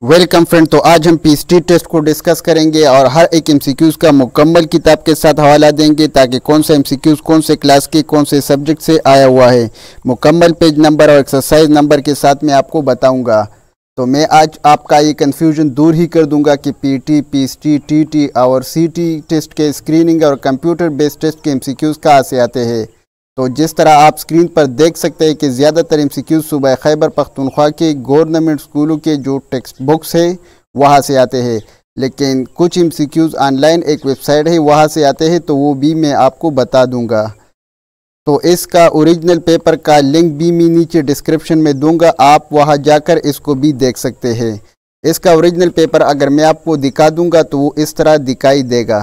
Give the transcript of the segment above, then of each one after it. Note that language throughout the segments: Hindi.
Welcome friend. तो आज हम पीएसटी टेस्ट को डिस्कस करेंगे और हर एक एमसीक्यूज़ का मुकम्मल किताब के साथ हवाला देंगे ताकि कौन सा एमसीक्यूज़ कौन से क्लास के कौन से सब्जेक्ट से आया हुआ है मुकम्मल पेज नंबर और एक्सरसाइज नंबर के साथ मैं आपको बताऊंगा। तो मैं आज आपका ये कन्फ्यूजन दूर ही कर दूंगा कि पीटी, पीएसटी, टीटी और सीटी टेस्ट के स्क्रीनिंग और कंप्यूटर बेस्ड टेस्ट के एमसीक्यूज़ कहाँ से आते हैं। तो जिस तरह आप स्क्रीन पर देख सकते हैं कि ज़्यादातर एमसीक्यूज़ सूबा खैबर पख्तूनख्वा के गवर्नमेंट स्कूलों के जो टेक्स्ट बुक्स है वहाँ से आते हैं, लेकिन कुछ एमसीक्यूज़ ऑनलाइन एक वेबसाइट है वहाँ से आते हैं, तो वो भी मैं आपको बता दूंगा। तो इसका ओरिजिनल पेपर का लिंक भी मैं नीचे डिस्क्रिप्शन में दूंगा, आप वहाँ जाकर इसको भी देख सकते हैं। इसका ओरिजिनल पेपर अगर मैं आपको दिखा दूंगा तो वो इस तरह दिखाई देगा,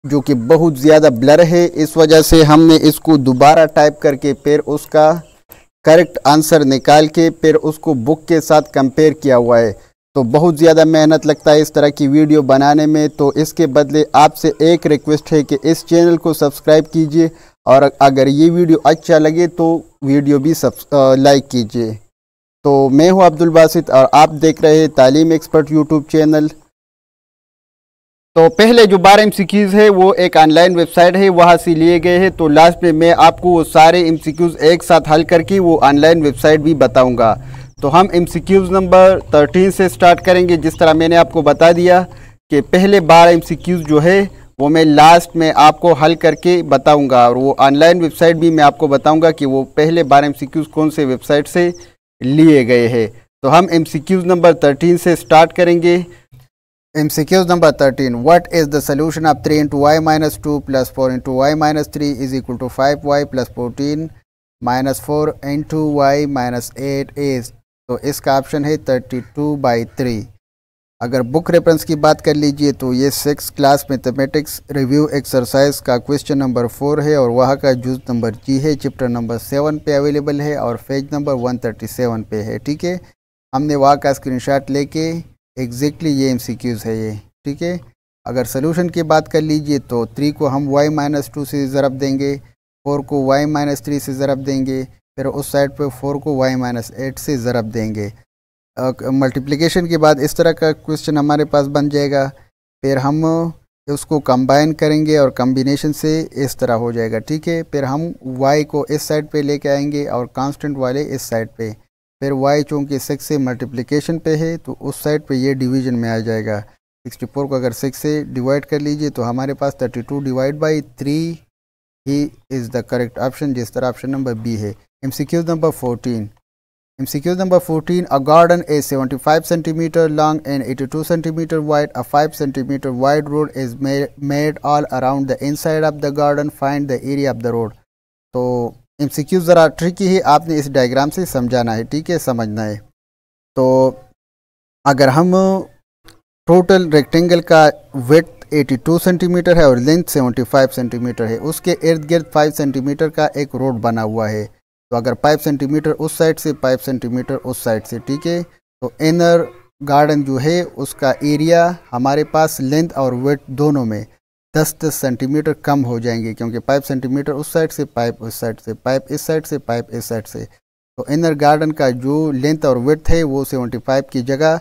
जो कि बहुत ज़्यादा ब्लर है। इस वजह से हमने इसको दोबारा टाइप करके फिर उसका करेक्ट आंसर निकाल के फिर उसको बुक के साथ कंपेयर किया हुआ है। तो बहुत ज़्यादा मेहनत लगता है इस तरह की वीडियो बनाने में। तो इसके बदले आपसे एक रिक्वेस्ट है कि इस चैनल को सब्सक्राइब कीजिए और अगर ये वीडियो अच्छा लगे तो वीडियो भी लाइक कीजिए। तो मैं हूँ अब्दुल बासित और आप देख रहे हैं तालीम एक्सपर्ट यूट्यूब चैनल। तो पहले जो 12 एमसीक्यूज़ है वो एक ऑनलाइन वेबसाइट है वहाँ से लिए गए हैं। तो लास्ट में मैं आपको वो सारे एमसीक्यूज़ एक साथ हल करके वो ऑनलाइन वेबसाइट भी बताऊंगा। तो हम एमसीक्यूज़ नंबर 13 से स्टार्ट करेंगे। जिस तरह मैंने आपको बता दिया कि पहले 12 एमसीक्यूज़ जो है वो मैं लास्ट में आपको हल करके बताऊँगा और वो ऑनलाइन वेबसाइट भी मैं आपको बताऊँगा कि वो पहले 12 एमसीक्यूज़ कौन से वेबसाइट से लिए गए हैं। तो हम एमसीक्यूज़ नंबर 13 से स्टार्ट करेंगे। MCQs number 13. What is the solution of 3 into y minus 2 plus 4 into y minus 3 is equal to 5y plus 14 minus 4 into y minus 8 is? तो इसका ऑप्शन है 32/3। अगर बुक रेफरेंस की बात कर लीजिए तो ये 6th class mathematics review exercise का क्वेश्चन नंबर 4 है और वहाँ का जुज नंबर जी है, चैप्टर नंबर 7 पे अवेलेबल है और पेज नंबर 137 पे है। ठीक है, हमने वहाँ का स्क्रीनशॉट लेके एग्जैक्टली ये एमसीक्यूज़ है ये। ठीक है, अगर सोल्यूशन की बात कर लीजिए तो 3 को हम y माइनस 2 से ज़रब देंगे, 4 को y माइनस 3 से ज़रब देंगे, फिर उस साइड पे 4 को y माइनस 8 से ज़रब देंगे। मल्टीप्लिकेशन के बाद इस तरह का क्वेश्चन हमारे पास बन जाएगा। फिर हम उसको कंबाइन करेंगे और कम्बिनेशन से इस तरह हो जाएगा। ठीक है, फिर हम y को इस साइड पे लेके आएंगे और कांस्टेंट वाले इस साइड पे। फिर y चूँकि 6 से मल्टीप्लिकेशन पे है तो उस साइड पे ये डिवीजन में आ जाएगा। 64 को अगर 6 से डिवाइड कर लीजिए तो हमारे पास 32/3 he is the correct option, जिस तरह ऑप्शन नंबर बी है। MCQ number 14। MCQ number 14, a garden is 75 centimetre long and 82 centimetre wide. A 5 centimetre wide road is made all around the inside of the garden, find the area of the road. तो MCQ ज़रा ट्रिकी है, आपने इस डायग्राम से समझाना है। ठीक है, समझना है। तो अगर हम टोटल रेक्टेंगल का विड्थ 82 सेंटीमीटर है और लेंथ 75 सेंटीमीटर है, उसके इर्द गिर्द 5 सेंटीमीटर का एक रोड बना हुआ है। तो अगर 5 सेंटीमीटर उस साइड से, 5 सेंटीमीटर उस साइड से, ठीक है, तो इनर गार्डन जो है उसका एरिया हमारे पास लेंथ और विड्थ दोनों में 10-10 सेंटीमीटर कम हो जाएंगे, क्योंकि 5 सेंटीमीटर उस साइड से, पाइप उस साइड से, पाइप इस साइड से, पाइप इस साइड से। तो इनर गार्डन का जो लेंथ और विड्थ है वो 75 की जगह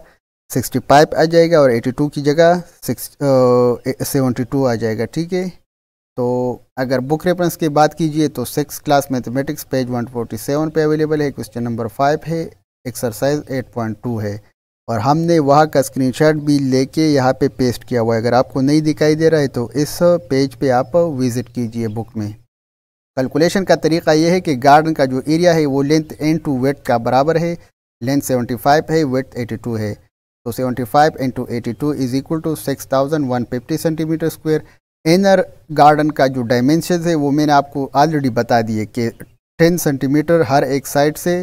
65 आ जाएगा और 82 की जगह 72 आ जाएगा। ठीक है, तो अगर बुक रेफरेंस की बात कीजिए तो 6th क्लास मैथमेटिक्स पेज 147 पे अवेलेबल है। क्वेश्चन नंबर 5 है, एक्सरसाइज 8.2 है और हमने वहाँ का स्क्रीनशॉट भी लेके यहाँ पे पेस्ट किया हुआ है। अगर आपको नहीं दिखाई दे रहा है तो इस पेज पे आप विज़िट कीजिए बुक में। कैलकुलेशन का तरीका ये है कि गार्डन का जो एरिया है वो लेंथ एंड टू वेट का बराबर है। लेंथ 75 है, वेट 82 है, तो 75 into 82 is equal to 6150 centimetre square. Inner garden का जो डायमेंशन है वो मैंने आपको ऑलरेडी बता दिए कि 10 सेंटीमीटर हर एक साइड से,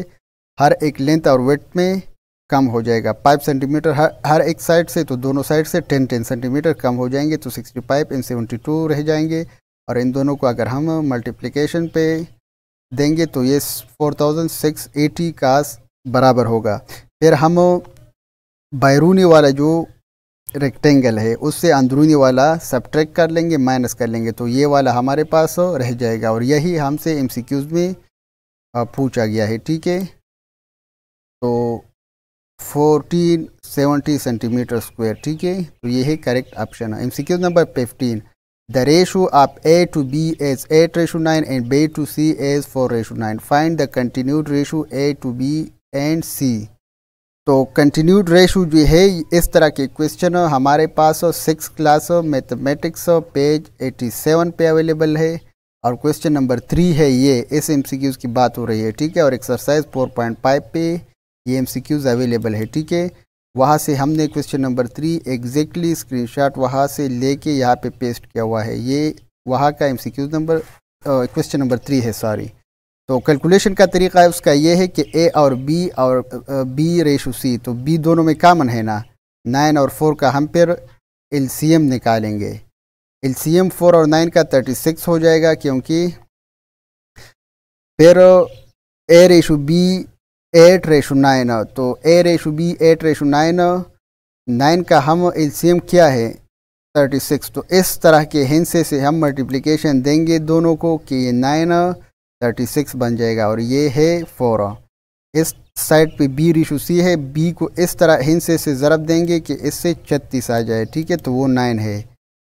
हर एक लेंथ और वेट में कम हो जाएगा। 5 सेंटीमीटर हर एक साइड से, तो दोनों साइड से 10-10 सेंटीमीटर कम हो जाएंगे, तो 65 इन 72 रह जाएंगे। और इन दोनों को अगर हम मल्टीप्लिकेशन पे देंगे तो ये 4680 का बराबर होगा। फिर हम बैरूनी वाला जो रेक्टेंगल है उससे अंदरूनी वाला सब्ट्रैक्ट कर लेंगे, माइनस कर लेंगे, तो ये वाला हमारे पास रह जाएगा। और यही हमसे MCQs में पूछा गया है। ठीक है, तो 1470 सेंटीमीटर स्क्वायर, ठीक है। तो ये है करेक्ट ऑप्शन है। MCQ number 15, the ratio of A to B is 8:9 and B to C is 4:9. Find the continued ratio A to B and C। तो कंटिन्यूड रेशो जो है इस तरह के क्वेश्चन हमारे पास 6th क्लास मैथमेटिक्स पेज 87 पे अवेलेबल है, और क्वेश्चन नंबर 3 है ये, इस MCQs की बात हो रही है, ठीक है। और एक्सरसाइज 4.5 पे ये MCQs अवेलेबल है, ठीक है। वहाँ से हमने क्वेश्चन नंबर 3 एग्जैक्टली स्क्रीनशॉट वहाँ से लेके यहाँ पे पेस्ट किया हुआ है। ये वहाँ का MCQ नंबर क्वेश्चन नंबर 3 है, सॉरी। तो कैलकुलेशन का तरीका है उसका ये है कि A और B रेशो C, तो B दोनों में कॉमन है ना, 9 और 4 का हम फिर LCM निकालेंगे। LCM 4 और 9 का 36 हो जाएगा, क्योंकि फिर A रेशो B 8:9, तो A रेशो B 8:9, 9 का हम LCM क्या है 36। तो इस तरह के हिंसे से हम मल्टीप्लिकेशन देंगे दोनों को कि ये 9 36 बन जाएगा, और ये है 4। इस साइड पे B रेशो C है, B को इस तरह हिंसे से ज़रब देंगे कि इससे 36 आ जाए, ठीक है। तो वो 9 है,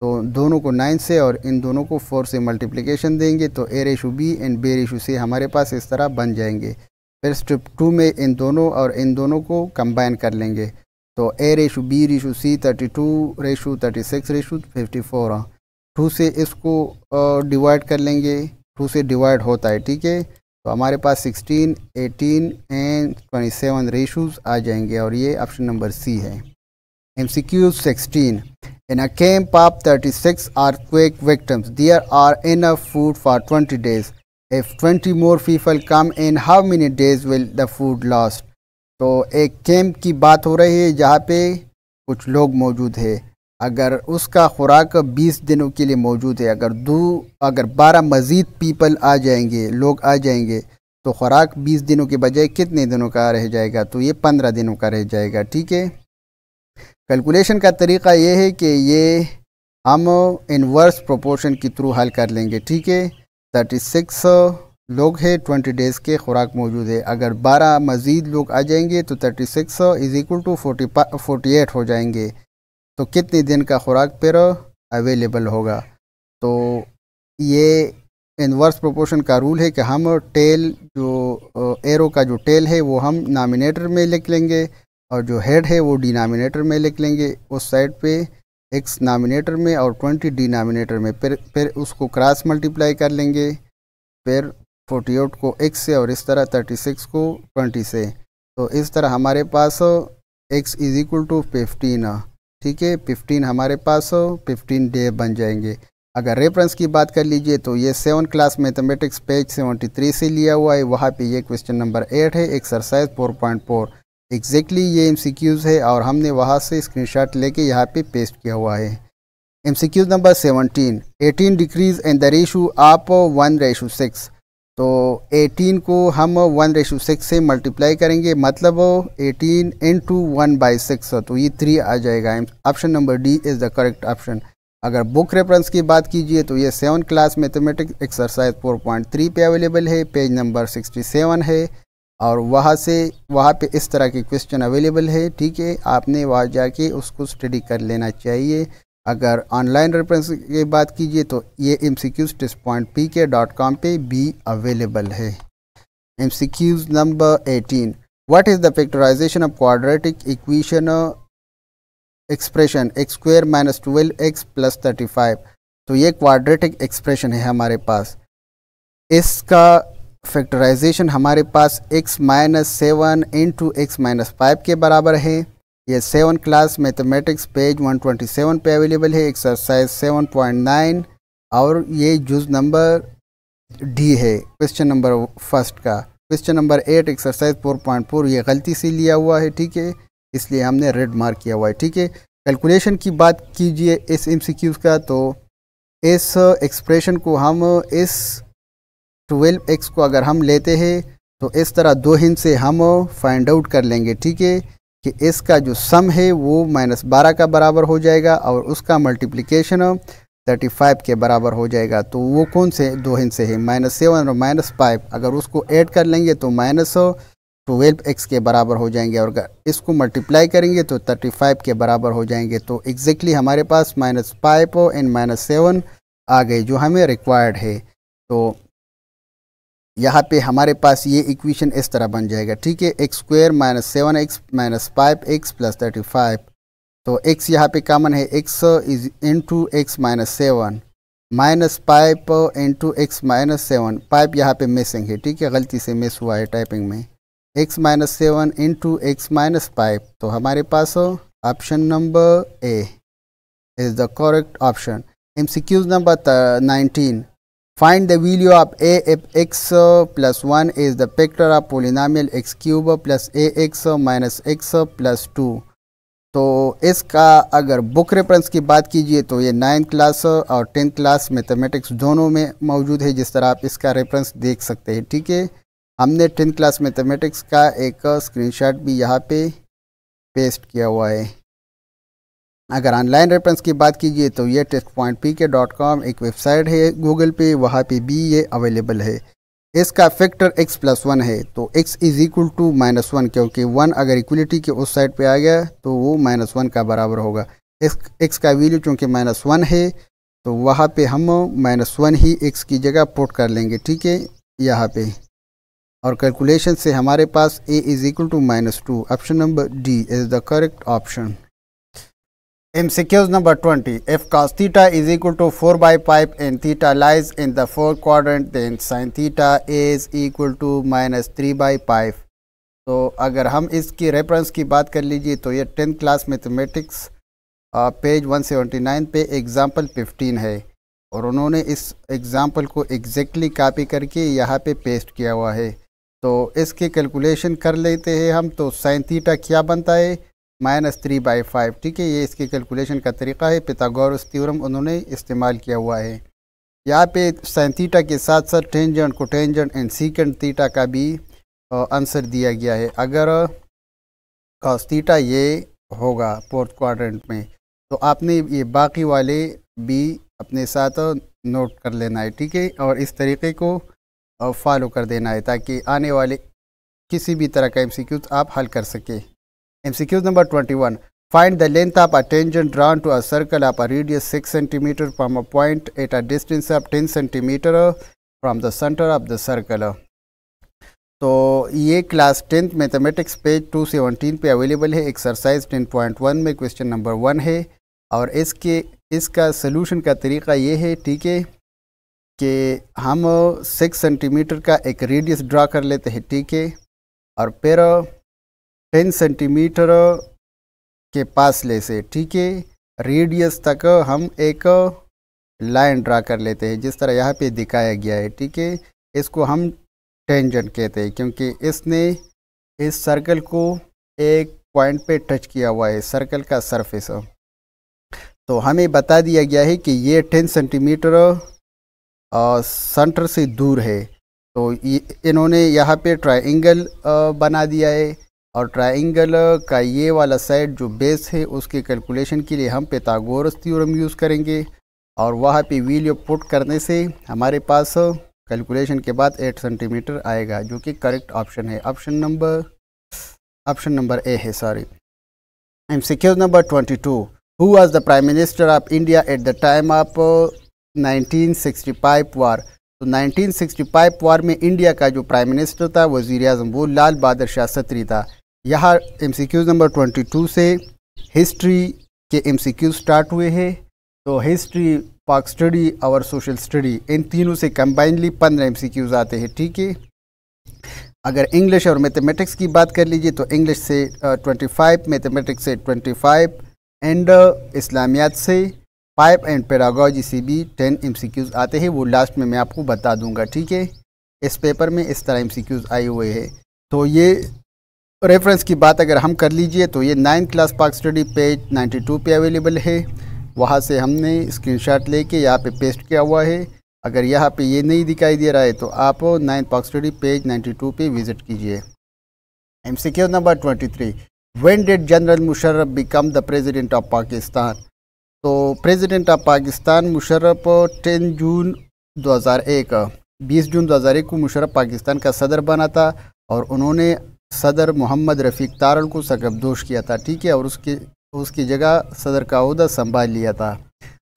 तो दोनों को 9 से और इन दोनों को 4 से मल्टीप्लिकेशन देंगे, तो A ratio B and B ratio C हमारे पास इस तरह बन जाएंगे। फिर स्टेप 2 में इन दोनों और इन दोनों को कंबाइन कर लेंगे, तो A ratio B ratio C 32 ratio 36 ratio 54, 2 से इसको डिवाइड कर लेंगे, 2 से डिवाइड होता है, ठीक है। तो हमारे पास 16, 18 एंड 27 रेशोज़ आ जाएंगे, और ये ऑप्शन नंबर C है। MCQ 16, in a camp of 36 earthquake victims, there are enough food for 20 days. If 20 more people come in, how many days will the food last? तो एक कैंप की बात हो रही है जहाँ पे कुछ लोग मौजूद है, अगर उसका खुराक 20 दिनों के लिए मौजूद है, अगर 12 मज़ीद पीपल आ जाएंगे, लोग आ जाएंगे, तो खुराक 20 दिनों के बजाय कितने दिनों का रह जाएगा? तो ये 15 दिनों का रह जाएगा, ठीक है। कैलकुलेशन का तरीका ये है कि ये हम इनवर्स प्रोपोर्शन के थ्रू हल कर लेंगे, ठीक है। 36 लोग हैं, 20 डेज़ के खुराक मौजूद है, अगर 12 मज़ीद लोग आ जाएंगे तो 36 इज़ इक्वल टू 48 हो जाएंगे, तो कितने दिन का खुराक फिर अवेलेबल होगा? तो ये इनवर्स प्रोपोर्शन का रूल है कि हम टेल जो एरो का जो टेल है वो हम नामिनेटर में लिख लेंगे, और जो हेड है वो डिनोमिनेटर में लिख लेंगे, उस साइड पे x नामिनेटर में और 20 डिनोमिनेटर में, फिर उसको क्रॉस मल्टीप्लाई कर लेंगे, फिर 48 को x से और इस तरह 36 को 20 से, तो इस तरह हमारे पास x इज़ इक्वल टू 15, ठीक है। 15 हमारे पास 15 डे बन जाएंगे। अगर रेफरेंस की बात कर लीजिए तो ये 7 क्लास मैथमेटिक्स पेज 73 से लिया हुआ है, वहाँ पे ये क्वेश्चन नंबर 8 है, एक्सरसाइज 4.4 एग्जैक्टली ये MCQs है, और हमने वहाँ से स्क्रीनशॉट लेके यहाँ पे पेस्ट किया हुआ है। MCQ number 17, 18 decrease in the ratio of 1:6, तो 18 को हम 1:6 से मल्टीप्लाई करेंगे, मतलब 18 इंटू 1/6, तो ये 3 आ जाएगा। Option number D is the correct option. अगर बुक रेफरेंस की बात कीजिए तो ये 7 क्लास मैथमेटिक्स एक्सरसाइज 4.3 पे अवेलेबल है, पेज नंबर 67 है, और वहाँ पे इस तरह के क्वेश्चन अवेलेबल है, ठीक है। आपने वहाँ जाके उसको स्टडी कर लेना चाहिए। अगर ऑनलाइन रेफरेंस की बात कीजिए तो ये MCQs test.pk.com पे भी अवेलेबल है। MCQs number 18, what is the factorisation of quadratic equation expression x² - 12x + 35? तो ये क्वाड्रेटिक एक्सप्रेशन है हमारे पास, इसका फैक्टराइजेशन हमारे पास x - 7 इंटू x - 5 के बराबर है। ये 7 क्लास मैथमेटिक्स पेज 127 पे अवेलेबल है, एक्सरसाइज 7.9, और ये जुज नंबर डी है क्वेश्चन नंबर फर्स्ट का। क्वेश्चन नंबर 8 एक्सरसाइज 4.4 ये गलती से लिया हुआ है, ठीक है, इसलिए हमने रेड मार्क किया हुआ है, ठीक है। कैलकुलेशन की बात कीजिए इस MCQs का, तो इस एक्सप्रेशन को हम इस 12x को अगर हम लेते हैं तो इस तरह 2 हिंट से हम फाइंड आउट कर लेंगे, ठीक है, कि इसका जो सम है वो -12 का बराबर हो जाएगा और उसका मल्टीप्लिकेशन 35 के बराबर हो जाएगा। तो वो कौन से 2 हिंट से है? -7 और -5, अगर उसको ऐड कर लेंगे तो 12x के बराबर हो जाएंगे, और अगर इसको मल्टीप्लाई करेंगे तो 35 के बराबर हो जाएंगे। तो एग्जैक्टली हमारे पास -5 एंड -7 आ गए जो हमें रिक्वायर्ड है। तो यहाँ पे हमारे पास ये इक्वेशन इस तरह बन जाएगा, ठीक है। x² -7x -5x + 35। तो x यहाँ पे कॉमन है, x is into x -7 -5 into x -7, 5 यहाँ पे मिसिंग है, ठीक है, गलती से मिस हुआ है टाइपिंग में। x -7 इंटू x -5, तो हमारे पास option number A is the correct option. MCQ number 19, find the value of a if x + 1 is the factor of polynomial x³ + ax - x + 2। तो इसका अगर बुक रेफरेंस की बात कीजिए तो ये 9th क्लास और 10th क्लास मैथमेटिक्स दोनों में मौजूद है, जिस तरह आप इसका रेफरेंस देख सकते हैं, ठीक है। हमने 10th क्लास मैथमेटिक्स का एक स्क्रीनशॉट भी यहाँ पे पेस्ट किया हुआ है। अगर ऑनलाइन रेफरेंस की बात कीजिए तो ये testpointpk.com एक वेबसाइट है गूगल पे, वहाँ पे भी ये अवेलेबल है। इसका फैक्टर x + 1 है, तो x = -1, क्योंकि 1 अगर इक्वलिटी के उस साइड पे आ गया तो वो -1 का बराबर होगा। x का वैल्यू चूँकि -1 है तो वहाँ पे हम -1 ही x की जगह पुट कर लेंगे, ठीक है, यहाँ पे। और कैलकुलेशन से हमारे पास a = -2, option number D is the correct option. MCQ number 20, if cos theta is equal to 4/5 and theta lies in the fourth quadrant, then sin theta is equal to -3/5। तो अगर हम इसकी रेफरेंस की बात कर लीजिए तो ये 10th क्लास मैथमेटिक्स पेज 179 पे एग्जाम्पल 15 है, और उन्होंने इस एग्जाम्पल को एग्जैक्टली कॉपी करके यहाँ पे पेस्ट किया हुआ है। तो इसके कैलकुलेशन कर लेते हैं हम। तो sin थीटा क्या बनता है, -3/5, ठीक है। ये इसके कैलकुलेशन का तरीका है, पिथागोरस थ्योरम उन्होंने इस्तेमाल किया हुआ है। यहाँ पे sin थीटा के साथ साथ tangent, cotangent and secant theta का भी आंसर दिया गया है। अगर cos थीटा ये होगा फोर्थ क्वाड्रेंट में, तो आपने ये बाकी वाले भी अपने साथ नोट कर लेना है, ठीक है, और इस तरीके को फॉलो कर देना है ताकि आने वाले किसी भी तरह का MCQ आप हल कर सके। MCQ number 21, find the length of a tangent drawn to a circle of a radius 6 cm from a point at a distance of 10 cm from the center of the circle। तो ये क्लास 10th मैथमेटिक्स पेज 217 पे अवेलेबल है। एक्सरसाइज 10.1 में क्वेश्चन नंबर 1 है, और इसका सलूशन का तरीका ये है, ठीक है, कि हम 6 सेंटीमीटर का एक रेडियस ड्रा कर लेते हैं, ठीक है, और फिर 10 सेंटीमीटर के फासले से, ठीक है, रेडियस तक हम एक लाइन ड्रा कर लेते हैं, जिस तरह यहाँ पे दिखाया गया है, ठीक है। इसको हम टेंजेंट कहते हैं क्योंकि इसने इस सर्कल को एक पॉइंट पे टच किया हुआ है, सर्कल का सरफेस। तो हमें बता दिया गया है कि ये 10 सेंटीमीटर सेंटर से दूर है। तो इन्होंने यहाँ पे ट्रायंगल बना दिया है, और ट्रायंगल का ये वाला साइड जो बेस है उसके कैलकुलेशन के लिए हम पिथागोरस थ्योरम यूज़ करेंगे, और वहाँ पे वैल्यू पुट करने से हमारे पास कैलकुलेशन के बाद 8 सेंटीमीटर आएगा, जो कि करेक्ट ऑप्शन है। ऑप्शन नंबर ए है, sorry. MCQ number 22, who was the prime minister of India at the time of 1965 वार। तो 1965 वार में इंडिया का जो प्राइम मिनिस्टर था, वज़ीर आज़म, वो लाल बहादुर शास्त्री था। यहाँ MCQ नंबर 22 से हिस्ट्री के MCQ स्टार्ट हुए हैं। तो हिस्ट्री, पाक स्टडी और सोशल स्टडी, इन तीनों से कंबाइनली 15 MCQs आते हैं, ठीक है। अगर इंग्लिश और मैथमेटिक्स की बात कर लीजिए तो इंग्लिश से 25, मैथमेटिक्स से 25 एंड इस्लामियात से 5 एंड पेडागोजी से भी 10 MCQs आते हैं। वो लास्ट में मैं आपको बता दूंगा, ठीक है। इस पेपर में इस तरह MCQs आए हुए हैं। तो ये रेफरेंस की बात अगर हम कर लीजिए तो ये 9th क्लास पाक स्टडी पेज 92 पे अवेलेबल है। वहाँ से हमने स्क्रीनशॉट लेके यहाँ पे पेस्ट किया हुआ है। अगर यहाँ पे ये नहीं दिखाई दे रहा है तो आप 9th पाक स्टडी पेज 92 पे विज़िट कीजिए। MCQ number 23, when did general Musharraf become the president of Pakistan. तो प्रेसिडेंट ऑफ पाकिस्तान मुशर्रफ 20 जून 2001 को मुशर्रफ पाकिस्तान का सदर बना था, और उन्होंने सदर मोहम्मद रफ़ीक तारल को सकबदोश किया था, ठीक है, और उसकी जगह सदर का ओहदा संभाल लिया था।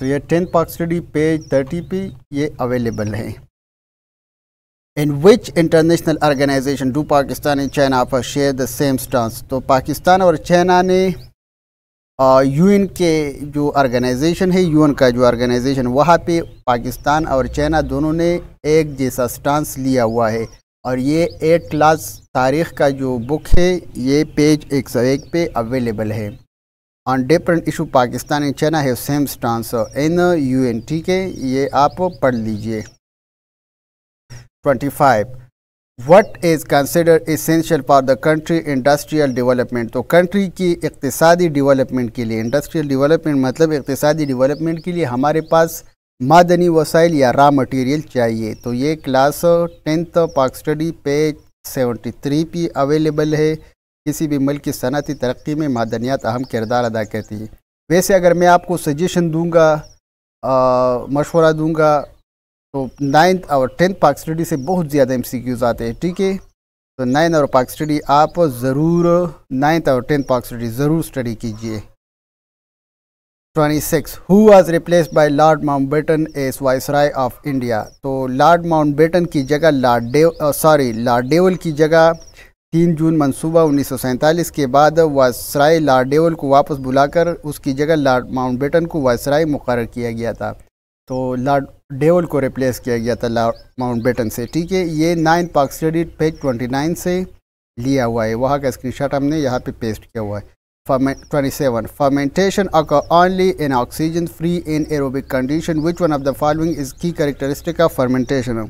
तो ये 10th पाक स्टडी पेज 30 पे ये अवेलेबल है। In which international organization do Pakistan and China offer share the same stance. तो पाकिस्तान और चाइना ने यूएन के जो ऑर्गेनाइजेशन है, यूएन का जो ऑर्गेनाइजेशन, वहाँ पे पाकिस्तान और चाइना दोनों ने एक जैसा स्टांस लिया हुआ है। और ये 8 क्लास तारीख़ का जो बुक है ये पेज 101 पे अवेलेबल है। On different issue Pakistan and China है सेम स्टांस इन यूएन, ठीक है, ये आप पढ़ लीजिए। 25 what is considered essential for the country industrial development. तो कंट्री की इक़्तिसादी डेवलपमेंट के लिए, इंडस्ट्रियल डेवलपमेंट मतलब इक़्तिसादी डेवलपमेंट के लिए हमारे पास मादनी वसाइल या रॉ मटेरियल चाहिए। तो ये क्लास 10th पाक स्टडी पेज 73 पे अवेलेबल है। किसी भी मुल्क की सनअती तरक्की में मादनियात अहम किरदार अदा करती है। वैसे अगर मैं आपको सजेशन दूंगा, मशवरा दूंगा, तो 9th और 10th पाक स्टडी से बहुत ज़्यादा MCQs आते हैं, ठीक है। तो 9th और पाक स्टडी आप ज़रूर 9th और 10th पाक स्टडी ज़रूर स्टडी कीजिए। 26 who was replaced by Lord Mountbatten as viceroy of India. तो लॉर्ड माउंटबेटन की जगह लॉर्ड डेवल की जगह 3 जून मंसूबा 1947 के बाद वाइसराय लॉर्ड डेवल को वापस बुलाकर उसकी जगह लॉर्ड माउंटबेटन को वाइसराय मुकर्रर किया गया था। तो लॉर्ड डेवल को रिप्लेस किया गया था लॉर्ड माउंटबेटन से, ठीक है। ये 9th पाक स्टडी पेज 29 से लिया हुआ है, वहाँ का स्क्रीनशॉट हमने यहाँ पे पेस्ट किया हुआ है। 27 fermentation occur only in oxygen free in aerobic condition, which one of the following is key characteristic of fermentation।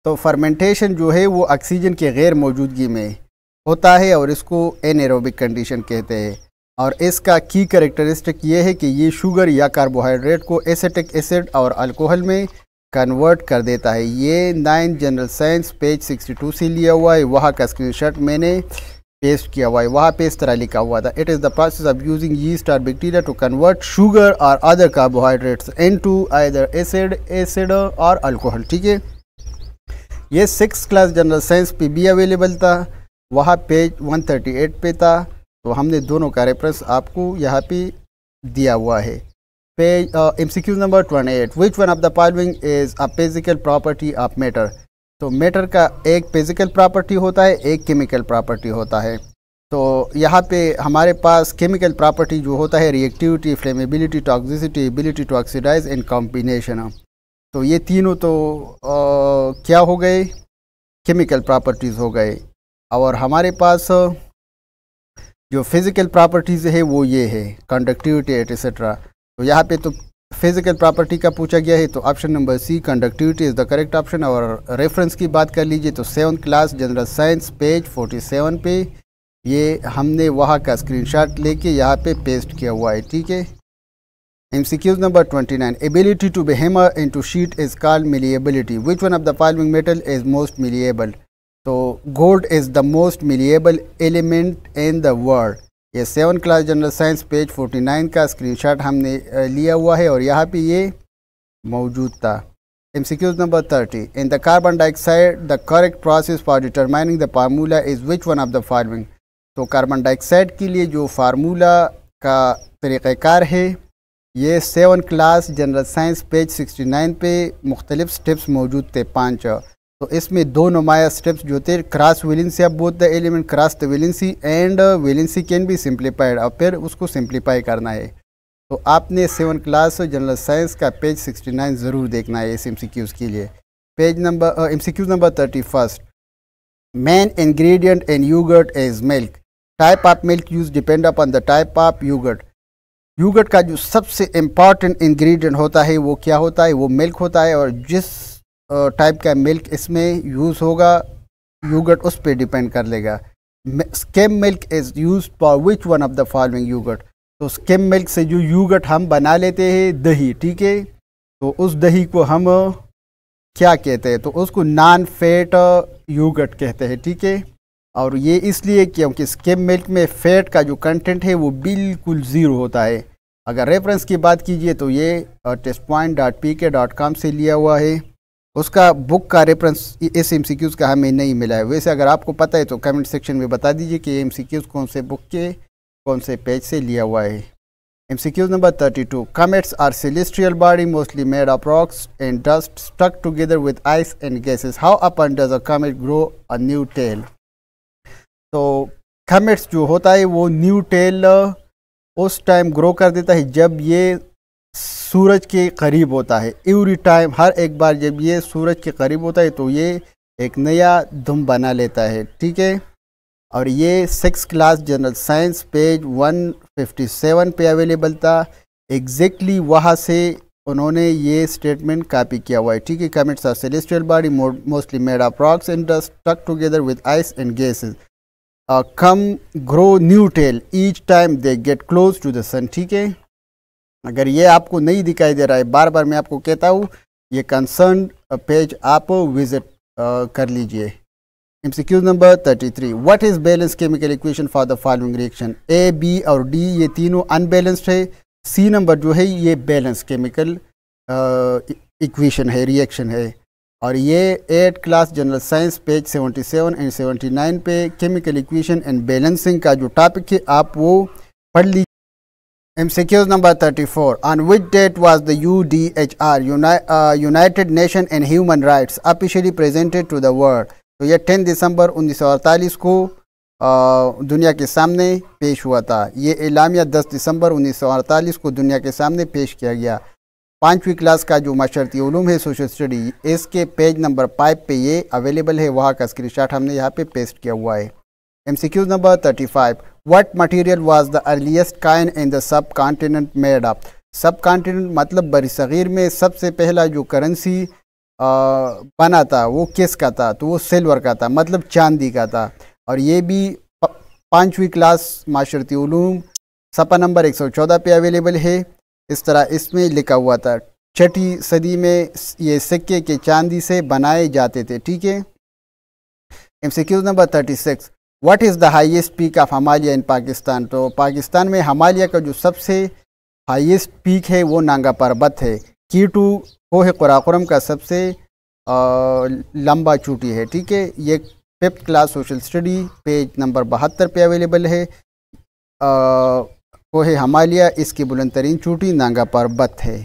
तो फर्मेंटेशन जो है वो ऑक्सीजन के गैर मौजूदगी में होता है और इसको एनएरोबिक कंडीशन कहते हैं। और इसका की कैरेक्टरिस्टिक ये है कि ये शुगर या कार्बोहाइड्रेट को एसिटिक एसिड और अल्कोहल में कन्वर्ट कर देता है। ये 9 जनरल साइंस पेज 62 से लिया हुआ है, वहाँ का स्क्रीनशॉट मैंने पेस्ट किया हुआ है। वहाँ पे इस तरह लिखा हुआ था, it is the process of using yeast और बैक्टीरिया टू कन्वर्ट शुगर और other carbohydrates into either acid और अल्कोहल, ठीक है। ये 6th क्लास जनरल साइंस पे भी अवेलेबल था, वहाँ पेज 138 पे था। तो हमने दोनों का रेफरेंस आपको यहाँ पे दिया हुआ है। Page MCQ number 28 which one of the following is a physical property of matter. तो मैटर का एक फिजिकल प्रॉपर्टी होता है, एक केमिकल प्रॉपर्टी होता है। तो यहाँ पे हमारे पास केमिकल प्रॉपर्टी जो होता है reactivity, flammability, toxicity, ability to oxidise in combination. तो ये तीनों तो क्या हो गए, केमिकल प्रॉपर्टीज़ हो गए। और हमारे पास जो फिज़िकल प्रॉपर्टीज़ है वो ये है कंडक्टिविटी एटसेट्रा। तो यहाँ पे तो फिज़िकल प्रॉपर्टी का पूछा गया है, तो option number C conductivity is the correct option. और रेफरेंस की बात कर लीजिए तो 7th class general science page 47 पे ये हमने वहाँ का स्क्रीनशॉट लेके यहाँ पे पेस्ट किया हुआ है, ठीक है। MCQ number 29 ability to be hammer into sheet is called malleability, which one of the following metal is most malleable. तो gold is the most malleable element in the world. ये 7th class general science page 49 का स्क्रीनशॉट हमने लिया हुआ है और यहाँ पे ये मौजूद था। MCQ number 30 in the carbon dioxide the correct process for determining the formula is which one of the following. तो कार्बन डाइऑक्साइड के लिए जो फार्मूला का तरीक़ाकार है ये 7th class general science page 69 पे मुख्तलिफ स्टेप्स मौजूद थे 5। तो इसमें 2 नुमाया स्टेप्स जो थे, cross valency of both the element, cross the valency and valency can be simplified, और फिर उसको सिंप्लीफाई करना है। तो आपने 7th क्लास जनरल साइंस का पेज 69 ज़रूर देखना है इस MCQs के लिए। Page number MCQ number 31 main ingredient in yogurt is milk, type of milk use depend upon the type of yogurt. Yogurt का जो सबसे इम्पॉर्टेंट इंग्रेडिएंट होता है वो क्या होता है, वो मिल्क होता है। और जिस टाइप का मिल्क इसमें यूज़ होगा योगर्ट उस पर डिपेंड कर लेगा। Skim milk is use for which one of the following yogurt. तो स्किम मिल्क से जो योगर्ट हम बना लेते हैं दही, ठीक है, तो उस दही को हम क्या कहते हैं, तो उसको नॉन फैट योगर्ट कहते हैं, ठीक है। और ये इसलिए क्योंकि स्किम मिल्क में फ़ैट का जो कंटेंट है वो बिल्कुल ज़ीरो होता है। अगर रेफरेंस की बात कीजिए तो ये testpoint.pk.com से लिया हुआ है। उसका बुक का रेफरेंस इस एमसीक्यूज़ का हमें नहीं मिला है। वैसे अगर आपको पता है तो कमेंट सेक्शन में बता दीजिए कि एमसीक्यूज़ कौन से बुक के कौन से पेज से लिया हुआ है। MCQ number 32. Comets are celestial body mostly made of rocks and dust stuck together with ice and gases. How often does a comet grow a new tail? तो कमेट्स जो होता है वो न्यू टेल उस टाइम ग्रो कर देता है जब ये सूरज के करीब होता है। एवरी टाइम, हर एक बार जब ये सूरज के करीब होता है तो ये एक नया दुम बना लेता है, ठीक है। और ये 6th class general science page 157 पे अवेलेबल था। एग्जैक्टली वहाँ से उन्होंने ये स्टेटमेंट कॉपी किया हुआ है, ठीक है। Comets are celestial body mostly made of rocks and dust stuck together with ice and gases come grow new tail each time they get close to the sun, ठीक है। अगर ये आपको नहीं दिखाई दे रहा है, बार बार मैं आपको कहता हूँ, ये कंसर्न पेज आप विजिट कर लीजिए। MCQ number 33. What is balance chemical equation for the following reaction? A, B और D ये तीनों अनबैलेंस्ड है। C नंबर जो है ये बैलेंस केमिकल इक्वेशन है, रिएक्शन है। और ये 8th class general science page 77 and 79 पे केमिकल इक्वेशन एंड बैलेंसिंग का जो टॉपिक है आप वो पढ़ लीजिए। MCQ number 34. On which date was the UDHR United Nation and human rights officially presented to the world? तो यह 10 दिसंबर 1948 को दुनिया के सामने पेश हुआ था। ये एलामिया 10 दिसंबर 1948 को दुनिया के सामने पेश किया गया। 5वीं क्लास का जो माशरती उलूम है सोशल स्टडी, इसके पेज नंबर 5 पे ये अवेलेबल है। वहाँ का स्क्रीनशॉट हमने यहाँ पे पेस्ट किया हुआ है। MCQ number 35. What material was the earliest coin in the subcontinent made of? Subcontinent मतलब बरसगीर में सबसे पहला जो करेंसी बना था वो किसका था? तो वो सिल्वर का था, मतलब चांदी का था। और ये भी 5वीं क्लास माशरती उलूम सफ़ा नंबर 114 पे अवेलेबल है। इस तरह इसमें लिखा हुआ था 6वीं सदी में ये सिक्के के चांदी से बनाए जाते थे, ठीक है। MCQ number 36. What is the highest peak of Himalaya in Pakistan? तो पाकिस्तान में हिमालय का जो सबसे हाईएस्ट पीक है वो नांगा पर्वत है। कीटू कोह कुराकुरम का सबसे लंबा चोटी है, ठीक है। ये 5th class social study page number 72 पे अवेलेबल है। कोह हिमालय इसकी बुलंद तरीन चोटी नांगा पर्वत है।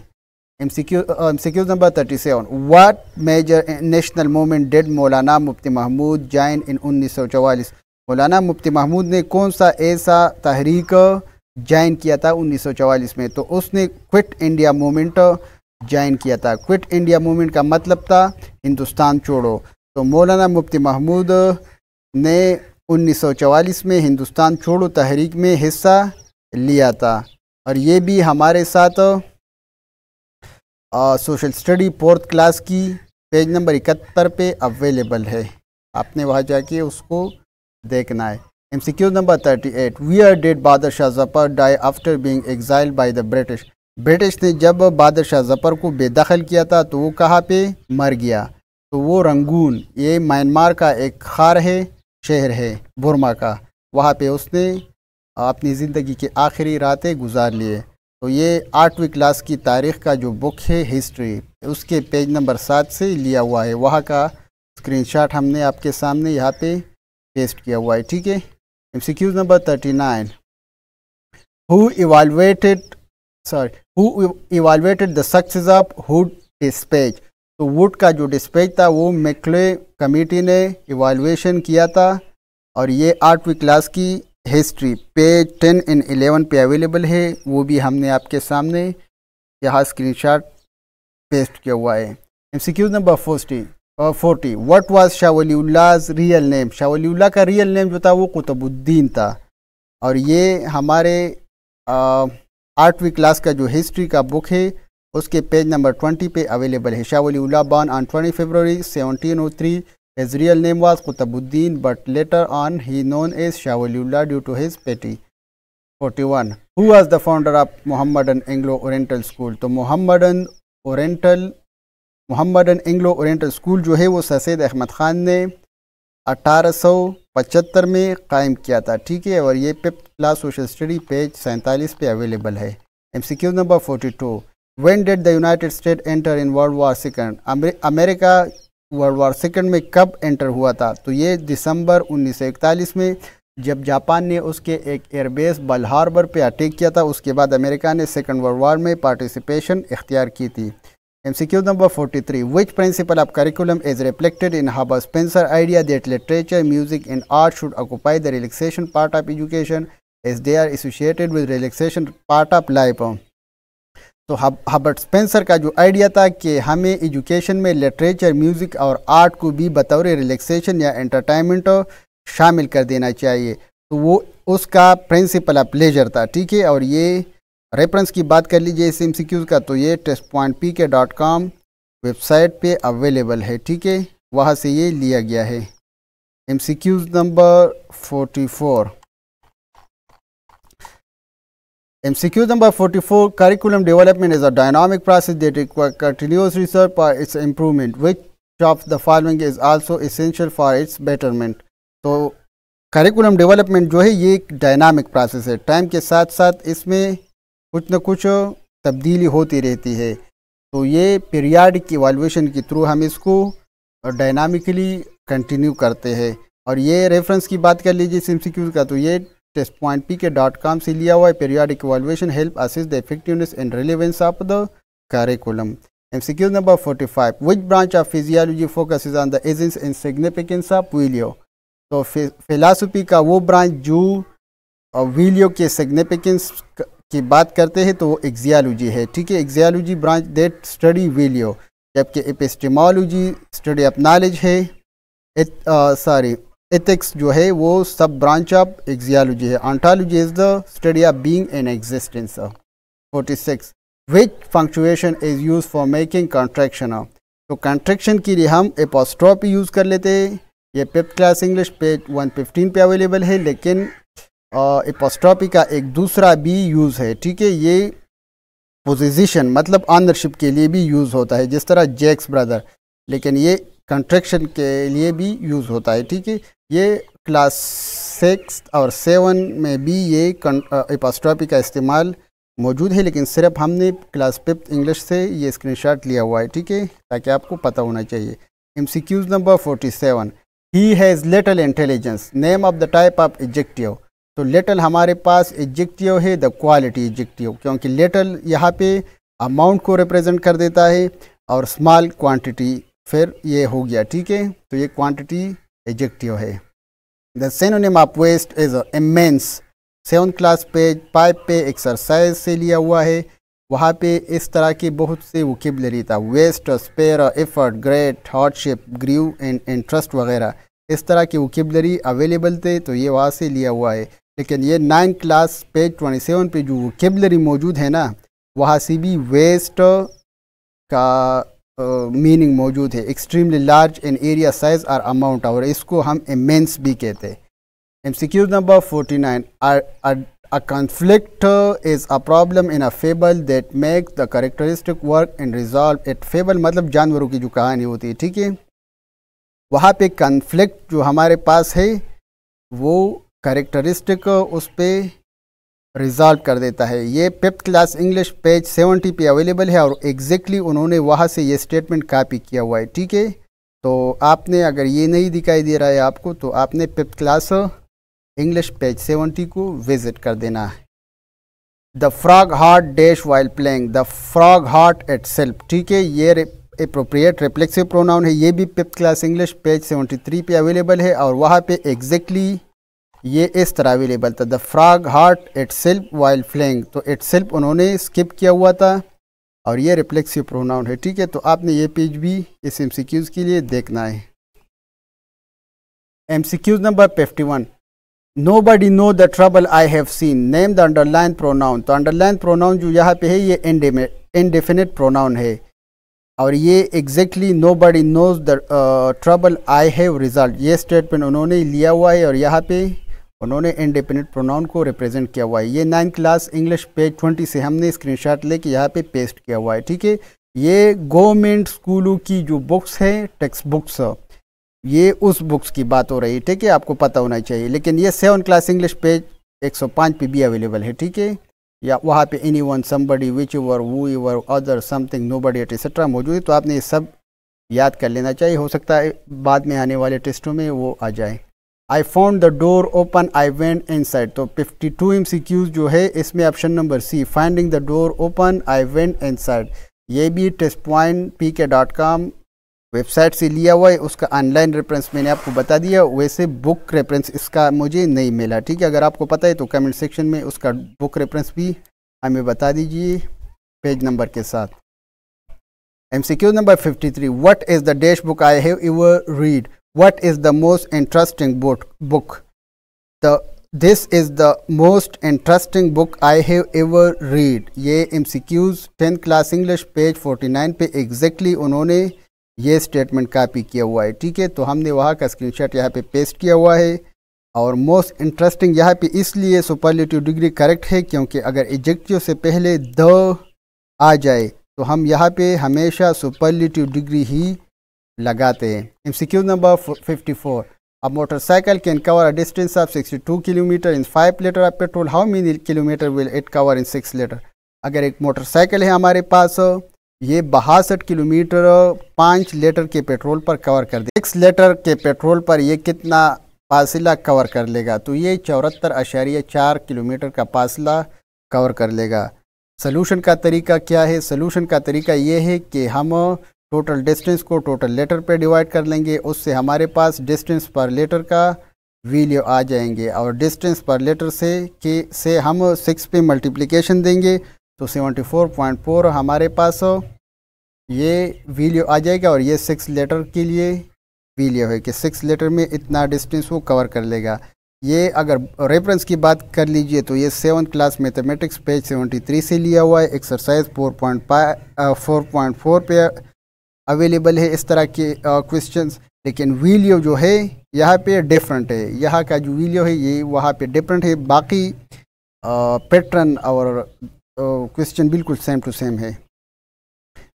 MCQ number 37. What major national movement did Maulana Mufti Mahmood join in 1944? मौलाना मुफ्ती महमूद ने कौन सा ऐसा तहरीक ज्वाइन किया था 1944 में? तो उसने क्विट इंडिया मूवमेंट ज्वाइन किया था। क्विट इंडिया मूवमेंट का मतलब था हिंदुस्तान छोड़ो। तो मौलाना मुफ्ती महमूद ने 1944 में हिंदुस्तान छोड़ो तहरीक में हिस्सा लिया था। और ये भी हमारे साथ सोशल स्टडी 4th क्लास की पेज नंबर 71 पे अवेलेबल है, आपने वहाँ जाके उसको देखना है। MCQ number 38. Where did Bahadur Shah Zafar die after being exiled by the British? British ने जब बहादुर शाह जफर को बेदखल किया था तो वो कहाँ पे मर गया? तो वो रंगून, ये म्यांमार का एक खार है, शहर है बुर्मा का, वहाँ पे उसने अपनी ज़िंदगी की आखिरी रातें गुजार लिए। तो ये 8वीं क्लास की तारीख़ का जो बुक है हिस्ट्री, उसके पेज नंबर 7 से लिया हुआ है। वहाँ का स्क्रीनशॉट हमने आपके सामने यहाँ पे पेस्ट किया हुआ है, ठीक है। MCQ number 39. Who evaluated the success of Hood dispatch? तो वुड का जो डिस्पैच था वो मैक्ले कमेटी ने इवाल्वेशन किया था। और ये 8वीं क्लास की हिस्ट्री पेज 10 एंड 11 पे अवेलेबल है, वो भी हमने आपके सामने यहाँ स्क्रीनशॉट पेस्ट किया हुआ है। MCQ number 40. What was Shah Waliullah's real name? Shah Waliullah का रियल नेम जो था वो कुतुबुद्दीन था। और ये हमारे 8वीं क्लास का जो हिस्ट्री का बुक है उसके पेज नंबर 20 पे अवेलेबल है। Shah Waliullah born on 20 February 1703. His real name was Qutbuddin, but later on he known as Shah Waliullah due to his piety. 41. Who was the founder of Mohammedan Anglo-Oriental School? तो मोहम्मदन एंग्लो ओरिएंटल स्कूल जो है वो सैयद अहमद ख़ान ने 1875 में कायम किया था, ठीक है। और ये 5th class social study page 47 पे अवेलेबल है। MCQ number 42. When did the United state enter in world war second, America world war second में कब एंटर हुआ था? तो ये दिसंबर 1941 में, जब जापान ने उसके एक एयरबेस बल हार्बर पे अटैक किया था। उसके बाद अमेरिका ने सेकंड वर्ल्ड वॉर में पार्टिसिपेशन इख्तियार की थी। MCQ number 43, which principle of curriculum is reflected in Herbert Spencer idea that literature, music and art should occupy the relaxation part of education as they are associated with relaxation part of life. तो हर्बर्ट स्पेंसर का जो आइडिया था कि हमें एजुकेशन में लिटरेचर, म्यूज़िक और आर्ट को भी बतौर रिलैक्सेशन या एंटरटेनमेंट शामिल कर देना चाहिए, तो वो उसका प्रिंसिपल ऑफ प्लेजर था। ठीक है, और ये रेफरेंस की बात कर लीजिए इस MCQ का, तो ये testpointpk.com वेबसाइट पे अवेलेबल है। ठीक है, वहाँ से ये लिया गया है। MCQ number 44, MCQ number 44, curriculum development is a dynamic process that requires continuous research for its improvement. Which of the following is also essential for its betterment? तो करिकुलम डेवलपमेंट जो है ये एक डायनामिक प्रोसेस है, टाइम के साथ साथ इसमें कुछ न कुछ तब्दीली होती रहती है। तो ये पीरियाडिक इवैल्यूएशन के थ्रू हम इसको डायनामिकली कंटिन्यू करते हैं। और ये रेफरेंस की बात कर लीजिए इस MCQ का, तो ये testpointpk.com से लिया हुआ है। Periodic evaluation help assess the effectiveness and relevance of the curriculum. MCQ number 45, which branch of physiology focuses on the agents and significance of values? तो फिलासफी का वो ब्रांच जो विलियो के सिग्निफिकेंस की बात करते हैं तो वो एक्सियोलॉजी है। ठीक है, एक्सियोलॉजी ब्रांच दैट स्टडी विलियो, जबकि एपिस्टेमोलॉजी स्टडी ऑफ नॉलेज है। एथिक्स जो है वो सब ब्रांच ऑफ एक्सियोलॉजी है। Ontology is the study of being in existence. 46, which punctuation is use for making contraction? तो कॉन्ट्रैक्शन के लिए हम एपोस्ट्रोफी यूज़ कर लेते हैं। ये 5th क्लास इंग्लिश पेज 115 पे अवेलेबल है, लेकिन एपोस्ट्रोफी का एक दूसरा भी यूज़ है। ठीक है, ये पोजीशन मतलब ऑनरशिप के लिए भी यूज़ होता है, जिस तरह जैक्स ब्रदर, लेकिन ये कंट्रैक्शन के लिए भी यूज़ होता है। ठीक है, ये क्लास 6 और 7 में भी ये एपोस्ट्रोफी का इस्तेमाल मौजूद है, लेकिन सिर्फ हमने क्लास 5th इंग्लिश से ये स्क्रीनशॉट लिया हुआ है। ठीक है, ताकि आपको पता होना चाहिए। MCQ number 47, he has little intelligence, name of the type of adjective? तो लिटल हमारे पास एडजेक्टिव है द क्वालिटी एडजेक्टिव, क्योंकि लिटल यहाँ पे अमाउंट को रिप्रेजेंट कर देता है और स्मॉल क्वांटिटी फिर ये हो गया। ठीक है, तो ये क्वांटिटी एडजेक्टिव है। The synonym of vast is immense, 7th class page 5 पे एक्सरसाइज से लिया हुआ है। वहाँ पे इस तरह की बहुत से वोकेबलरी था, vast, spare, effort, great, hardship, grieve and interest वगैरह, इस तरह की वोकेबलरी अवेलेबल थे, तो ये वहाँ से लिया हुआ है। लेकिन ये 9th क्लास पेज 27 पे जो वोकेबलरी मौजूद है ना, वहाँ से भी वेस्ट का मीनिंग मौजूद है, extremely large in area, size और अमाउंट, और इसको हम इमेंस भी कहते हैं। MCQ number 49, a conflict is a problem in a fable that makes the characteristic work and resolve it। fable मतलब जानवरों की जो कहानी होती है। ठीक है, वहाँ पे कन्फ्लिक्ट जो हमारे पास है वो कैरेक्टरिस्टिक उस पर रिजॉल्व कर देता है। ये 5th क्लास इंग्लिश पेज 70 पे अवेलेबल है, और एग्जैक्टली उन्होंने वहाँ से ये स्टेटमेंट कॉपी किया हुआ है। ठीक है, तो आपने अगर ये नहीं दिखाई दे रहा है आपको, तो आपने 5th क्लास इंग्लिश पेज 70 को विजिट कर देना है। The frog heart dash while playing, the frog heart itself. ठीक है, ये एप्रोप्रिएट रिफ्लेक्सिव प्रोनाउन है, ये भी 5th क्लास इंग्लिश पेज 73 पे अवेलेबल है, और वहाँ पे एग्जैक्टली ये इस तरह अवेलेबल था, the frog heart itself while flaying. तो इटसेल्फ उन्होंने स्किप किया हुआ था, और ये रिफ्लेक्सिव प्रोनाउन है। ठीक है, तो आपने ये पेज भी इस MCQs के लिए देखना है। MCQ number 51, Nobody know the trouble I have seen, name the underlined pronoun। तो अंडरलाइन प्रोनाउन जो यहाँ पे है ये इंडेफिनिट प्रोनाउन है, और ये exactly nobody knows the trouble I have result, ये स्टेटमेंट उन्होंने लिया हुआ है, और यहाँ पे उन्होंने इंडेफिनिट प्रोनाउन को रिप्रेजेंट किया हुआ है। ये 9th क्लास इंग्लिश पेज 20 से हमने स्क्रीनशॉट लेके यहाँ पे पेस्ट किया हुआ है। ठीक है, ये गवर्नमेंट स्कूलों की जो बुक्स है, टेक्स्ट बुक्स, ये उस बुक्स की बात हो रही है। ठीक है, आपको पता होना चाहिए। लेकिन ये 7th क्लास इंग्लिश पेज 105 पे भी अवेलेबल है। ठीक है, या वहाँ पे anyone, somebody, whichever, whoever, other, something, nobody, etc. मौजूद है। तो आपने ये सब याद कर लेना चाहिए, हो सकता है बाद में आने वाले टेस्टों में वो आ जाए। I found the door open, I went inside. तो 52 MCQs जो है इसमें option number C, finding the door open, I went inside, ये भी testpointpk.com वेबसाइट से लिया हुआ है। उसका ऑनलाइन रेफरेंस मैंने आपको बता दिया, वैसे बुक रेफरेंस इसका मुझे नहीं मिला। ठीक है, अगर आपको पता है तो कमेंट सेक्शन में उसका बुक रेफरेंस भी हमें बता दीजिए पेज नंबर के साथ। MCQ number 53, what is the dash book I have ever read, what is the most interesting book, this is the most interesting book I have ever read. ये MCQs 10th class English page 49 पे एग्जैक्टली उन्होंने ये स्टेटमेंट कॉपी किया हुआ है। ठीक है, तो हमने वहाँ का स्क्रीनशॉट यहाँ पे पेस्ट किया हुआ है। और मोस्ट इंटरेस्टिंग यहाँ पे इसलिए सुपरलेटिव डिग्री करेक्ट है क्योंकि अगर एडजेक्टिव से पहले द आ जाए तो हम यहाँ पे हमेशा सुपरलेटिव डिग्री ही लगाते हैं। MCQ number 54, a motorcycle can cover a distance of 62 kilometre in 5 litre of petrol, how many kilometre will it cover in 6 litre. अगर एक मोटरसाइकिल है हमारे पास, ये 62 किलोमीटर 5 लीटर के पेट्रोल पर कवर कर दे, 6 लीटर के पेट्रोल पर ये कितना फासला कवर कर लेगा, तो ये 74.4 किलोमीटर का फासला कवर कर लेगा। सलूशन का तरीका क्या है? सलूशन का तरीका ये है कि हम टोटल डिस्टेंस को टोटल लीटर पे डिवाइड कर लेंगे, उससे हमारे पास डिस्टेंस पर लीटर का वैल्यू आ जाएंगे और डिस्टेंस पर लीटर से हम 6 पे मल्टीप्लिकेशन देंगे तो 74.4 हमारे पास ये वैल्यू आ जाएगा। और ये 6 लीटर के लिए वैल्यू है कि 6 लीटर में इतना डिस्टेंस वो कवर कर लेगा। ये अगर रेफरेंस की बात कर लीजिए तो ये 7th क्लास मैथमेटिक्स पेज 73 से लिया हुआ है। एक्सरसाइज 4.4 पे अवेलेबल है इस तरह के क्वेश्चंस, लेकिन वैल्यू जो है यहाँ पे डिफरेंट है। यहाँ का जो वैल्यू है ये वहाँ पे डिफरेंट है, बाकी पैटर्न और क्वेश्चन बिल्कुल सेम टू सेम है।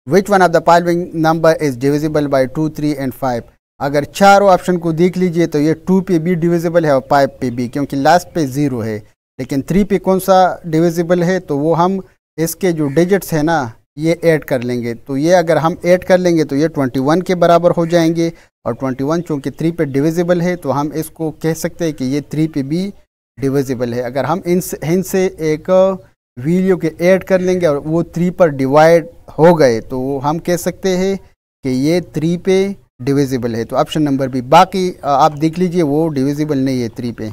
विच one of the following number is divisible by 2, 3 and 5। अगर चारों ऑप्शन को देख लीजिए तो ये 2 पे भी डिविजिबल है और 5 पे भी, क्योंकि लास्ट पे 0 है। लेकिन 3 पे कौन सा डिविजिबल है, तो वो हम इसके जो डिजिट्स है ना ये ऐड कर लेंगे। तो ये अगर हम ऐड कर लेंगे तो ये 21 के बराबर हो जाएंगे और 21 चूँकि 3 पे डिविजिबल है तो हम इसको कह सकते हैं कि ये 3 पे भी डिविजिबल है। अगर हम इनसे एक वैल्यू के ऐड कर लेंगे और वो 3 पर डिवाइड हो गए तो हम कह सकते हैं कि ये 3 पे डिविजिबल है। तो ऑप्शन नंबर बी। बाकी आप देख लीजिए वो डिविजिबल नहीं है 3 पे।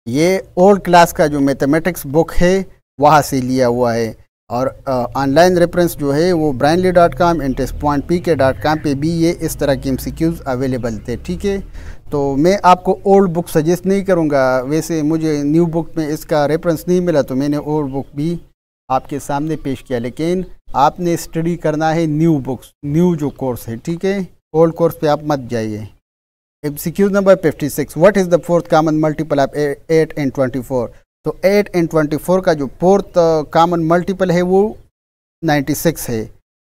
ये ओल्ड क्लास का जो मैथमेटिक्स बुक है वहाँ से लिया हुआ है और ऑनलाइन रेफरेंस जो है वो brainly.com and testpointpk.com पे भी ये इस तरह के MCQs अवेलेबल थे। ठीक है, तो मैं आपको ओल्ड बुक सजेस्ट नहीं करूँगा, वैसे मुझे न्यू बुक में इसका रेफरेंस नहीं मिला तो मैंने ओल्ड बुक भी आपके सामने पेश किया, लेकिन आपने स्टडी करना है न्यू बुक्स, न्यू जो कोर्स है। ठीक है, ओल्ड कोर्स पे आप मत जाइए। MCQ number 56, what is the fourth common multiple of 8 and 24। तो 8 and 24 का जो फोर्थ कॉमन मल्टीपल है वो 96 है,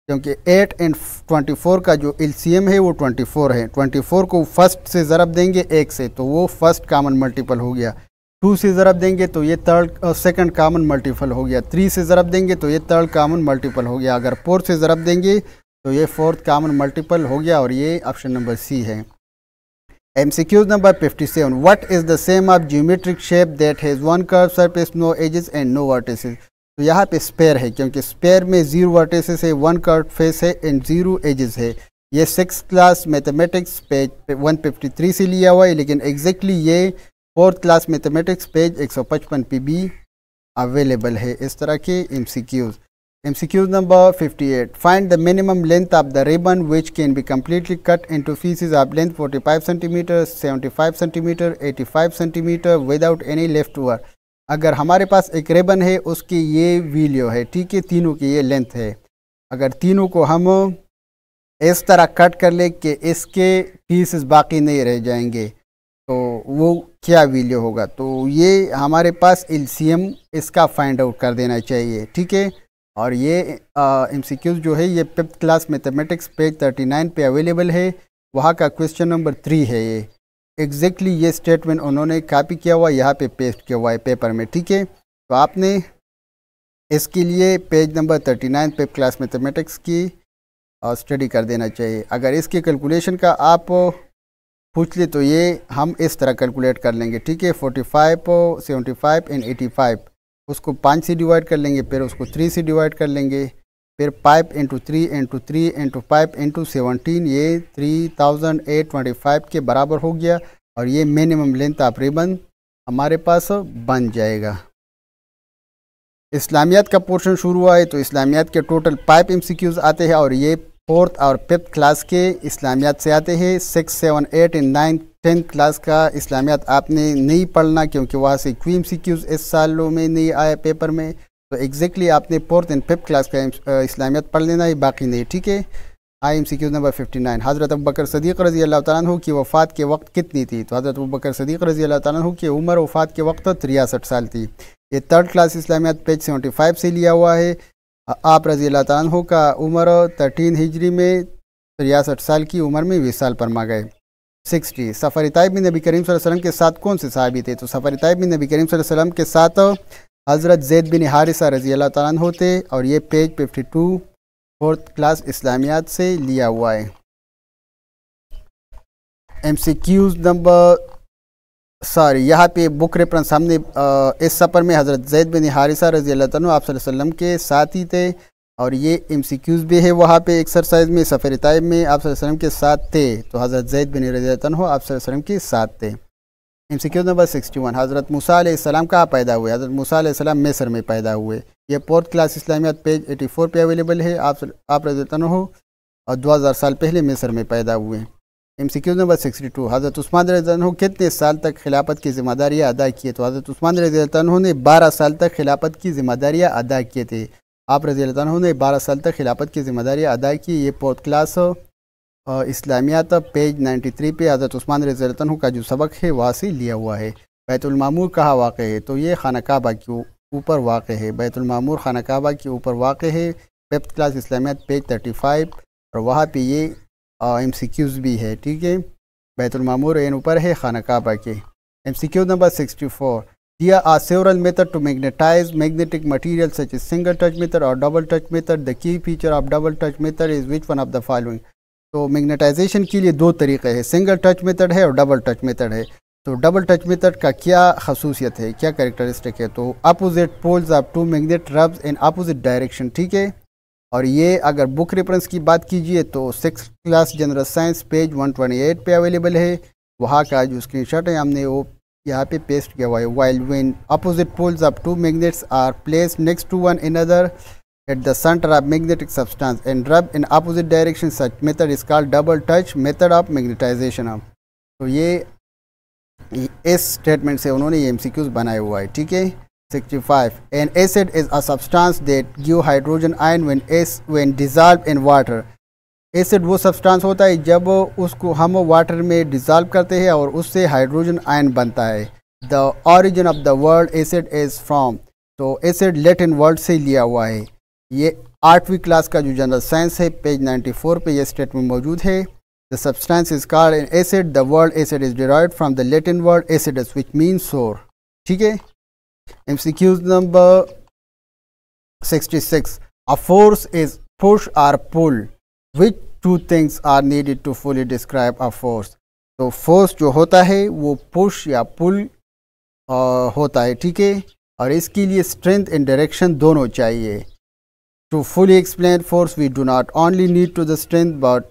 क्योंकि 8 and 24 का जो LCM है वो 24 है। 24 को फर्स्ट से ज़रब देंगे 1 से तो वो फर्स्ट कॉमन मल्टीपल हो गया, 2 से ज़रब देंगे तो ये सेकंड कॉमन मल्टीपल हो गया, 3 से ज़रब देंगे तो ये थर्ड कॉमन मल्टीपल हो गया, अगर 4 से ज़रब देंगे तो ये फोर्थ कॉमन मल्टीपल हो गया और ये ऑप्शन नंबर सी है। MCQ number 57, what is the same of geometric shape that has one curve surface, no edges and no vertices. तो यहाँ पे स्पेयर है, क्योंकि स्पेयर में 0 वर्टिसेस है, 1 कर्व फेस है एंड 0 एजेस है। ये 6th क्लास मैथमेटिक्स पेज 153 से लिया हुआ है, लेकिन एग्जैक्टली ये 4th क्लास मैथमेटिक्स पेज 155 पे भी अवेलेबल है इस तरह के MCQs। MCQ number 58, find the minimum length of the ribbon which can be completely cut into pieces of length 45 cm, 75 cm, 85 cm without any leftover। अगर हमारे पास एक रिबन है उसकी ये वैल्यू है, ठीक है, तीनों की ये लेंथ है। अगर तीनों को हम इस तरह कट कर ले कि इसके पीसेस बाकी नहीं रह जाएंगे तो वो क्या वैल्यू होगा, तो ये हमारे पास LCM इसका फाइंड आउट कर देना चाहिए। ठीक है, और ये MCQs जो है ये 5th क्लास मैथमेटिक्स पेज 39 पे अवेलेबल है, वहाँ का क्वेश्चन नंबर 3 है। ये एग्जैक्टली ये स्टेटमेंट उन्होंने कॉपी किया हुआ यहाँ पे पेस्ट किया हुआ है पेपर में। ठीक है, तो आपने इसके लिए पेज नंबर 39 पे क्लास मैथमेटिक्स की स्टडी कर देना चाहिए। अगर इसके कैलकुलेशन का आप पूछ ले तो ये हम इस तरह कैलकुलेट कर लेंगे, ठीक है। 45, 75 एंड 85 उसको 5 से डिवाइड कर लेंगे, फिर उसको 3 से डिवाइड कर लेंगे, फिर 5 इंटू 3 इंटू 3 इंटू 5 इंटू 17, ये 3825 के बराबर हो गया और ये मिनिमम लेंथ ऑफ रिबन हमारे पास बन जाएगा। इस्लामियात का पोर्शन शुरू हुआ है तो इस्लामियात के टोटल 5 MCQs आते हैं और ये 4th और 5th क्लास के इस्लामियात से आते हैं। 6, 7, 8 एंड 9, 10th क्लास का इस्लामियात आपने नहीं पढ़ना क्योंकि वहाँ से क्यों MCQs इस सालों में नहीं आया पेपर में। तो एग्जैक्टली आपने 4th एंड 5th क्लास का इस्लामियात पढ़ लेना है, बाकी नहीं, ठीक है। MCQ नंबर 59, हज़रत अबू बकर सदीक़ रज़ी अल्लाह तआला अन्हु की वफ़ात के वक्त कितनी थी? तो हज़रत अबू बकर सदीक़ रज़ी अल्लाह तआला अन्हु की उम्र वफ़ात के वक्त 63 साल थी। ये 3rd क्लास इस्लामियात पेज 75 से लिया हुआ है। आप रज़ी अल्लाह तआला अन्हु का उम्र 13 हिजरी में 63 साल की उम्र में विसाल फरमा गए। 60, सफ़र ताइब में नबी करीम सल्लल्लाहु अलैहि वसल्लम के साथ कौन से सहाबी थे? तो सफ़र ताइब में नबी करीम सल्लल्लाहु अलैहि वसल्लम के साथ हज़रत ज़ैद बिन हारिसा रज़ी अल्लाह तआला अन्हु थे और ये पेज 52 4th क्लास इस्लामियात से लिया हुआ है। MCQs नंबर यहाँ पे बुक रेफरेंस हमने इस सफ़र में हज़रत ज़ैद बिन हारिसा रज़ी अल्लाह तआला अन्हु आप सल्लल्लाहु अलैहि वसल्लम के साथ ही थे और ये MCQs भी है वहाँ पे एक्सरसाइज में। सफ़र ताइब में आप सल्लल्लाहु अलैहि वसल्लम के साथ थे तो हज़रत ज़ैद बिन रज़ी अल्लाह अन्हु आप सल्लल्लाहु अलैहि वसल्लम के साथ थे। MCQ नंबर 61, हज़रत मूसा अलैहिस्सलाम कहाँ पैदा हुए? हज़रत मूसा अलैहिस्सलाम मिस्र में पैदा हुए। ये 4th क्लास इस्लामियात पेज 84 पे अवेलेबल है। आप रज़ी अल्लाह अन्हु और 2000 साल पहले मिस्र में पैदा हुए। MCQ नंबर 62, हज़रत उस्मान रज़ी अल्लाह अन्हु कितने साल तक खिलाफत की ज़िम्मेदारियाँ अदा किए? तो हज़रत उस्मान रज़ी अल्लाह अन्हु ने 12 साल तक खिलाफत की ज़िम्मेदारियाँ अदा किए थे। आप रज़ी अल्लाह अन्हु ने 12 साल तक खिलाफत की ज़िम्मेदारियाँ अदा की। ये 4th क्लास इस्लामियात पेज 93 पे हज़रत उस्मान रज़ी अल्लाह अन्हु का जो सबक है वहाँ से लिया हुआ है। बैतुल मामूर कहाँ वाक़ है? तो ये खाना काबा के ऊपर वाक़ है। बैतुल मामूर खाना काबा के ऊपर वाक़ है। 5th क्लास इस्लामियात पेज 35 और वहाँ पे ये MCQs भी है, ठीक है। बैतुल मामूर एन ऊपर है खाना काबा के। MCQ number 64, There are several methods to magnetize magnetic material such as single touch method or double touch method. The key feature of double touch method is which one of the following? तो मैग्नेटाइजेशन के लिए 2 तरीक़े हैं, सिंगल टच मेथड है और डबल टच मेथड है। तो डबल टच मेथड का क्या खसूसियत है, क्या कैरेक्टरिस्टिक है? तो opposite poles of 2 magnet rubs in opposite direction, ठीक है। और ये अगर बुक रेफरेंस की बात कीजिए तो 6th class general science page 128 पे अवेलेबल है। वहाँ का जो स्क्रीनशॉट है हमने वो यहाँ पे पेस्ट किया हुआ है। While when opposite poles of 2 magnets are placed next to one another at the center of magnetic substance and rubbed in opposite direction, such method is called double touch method of magnetization. तो ये इस स्टेटमेंट से उन्होंने ये MCQs बनाया हुआ है, ठीक है। 65, an acid is a substance that give hydrogen ion when dissolved in water. Acid वो सब्सटेंस होता है जब उसको हम वाटर में डिज़ोल्व करते हैं और उससे हाइड्रोजन आयन बनता है। The origin of the word acid is from, तो एसिड लैटिन वर्ड से लिया हुआ है। ये 8वीं क्लास का जो जनरल साइंस है पेज 94 पे ये स्टेटमेंट मौजूद है। The substance is called an acid, the word acid is derived from the Latin word acidus which means sour, ठीक है। MCQs number 66, a force is push और pull, which 2 things are needed to fully describe a force? तो फोर्स जो होता है वो पुश या पुल होता है, ठीक है। और इसके लिए स्ट्रेंथ एंड डायरेक्शन दोनों चाहिए। To fully explain force, we do not only need to the strength but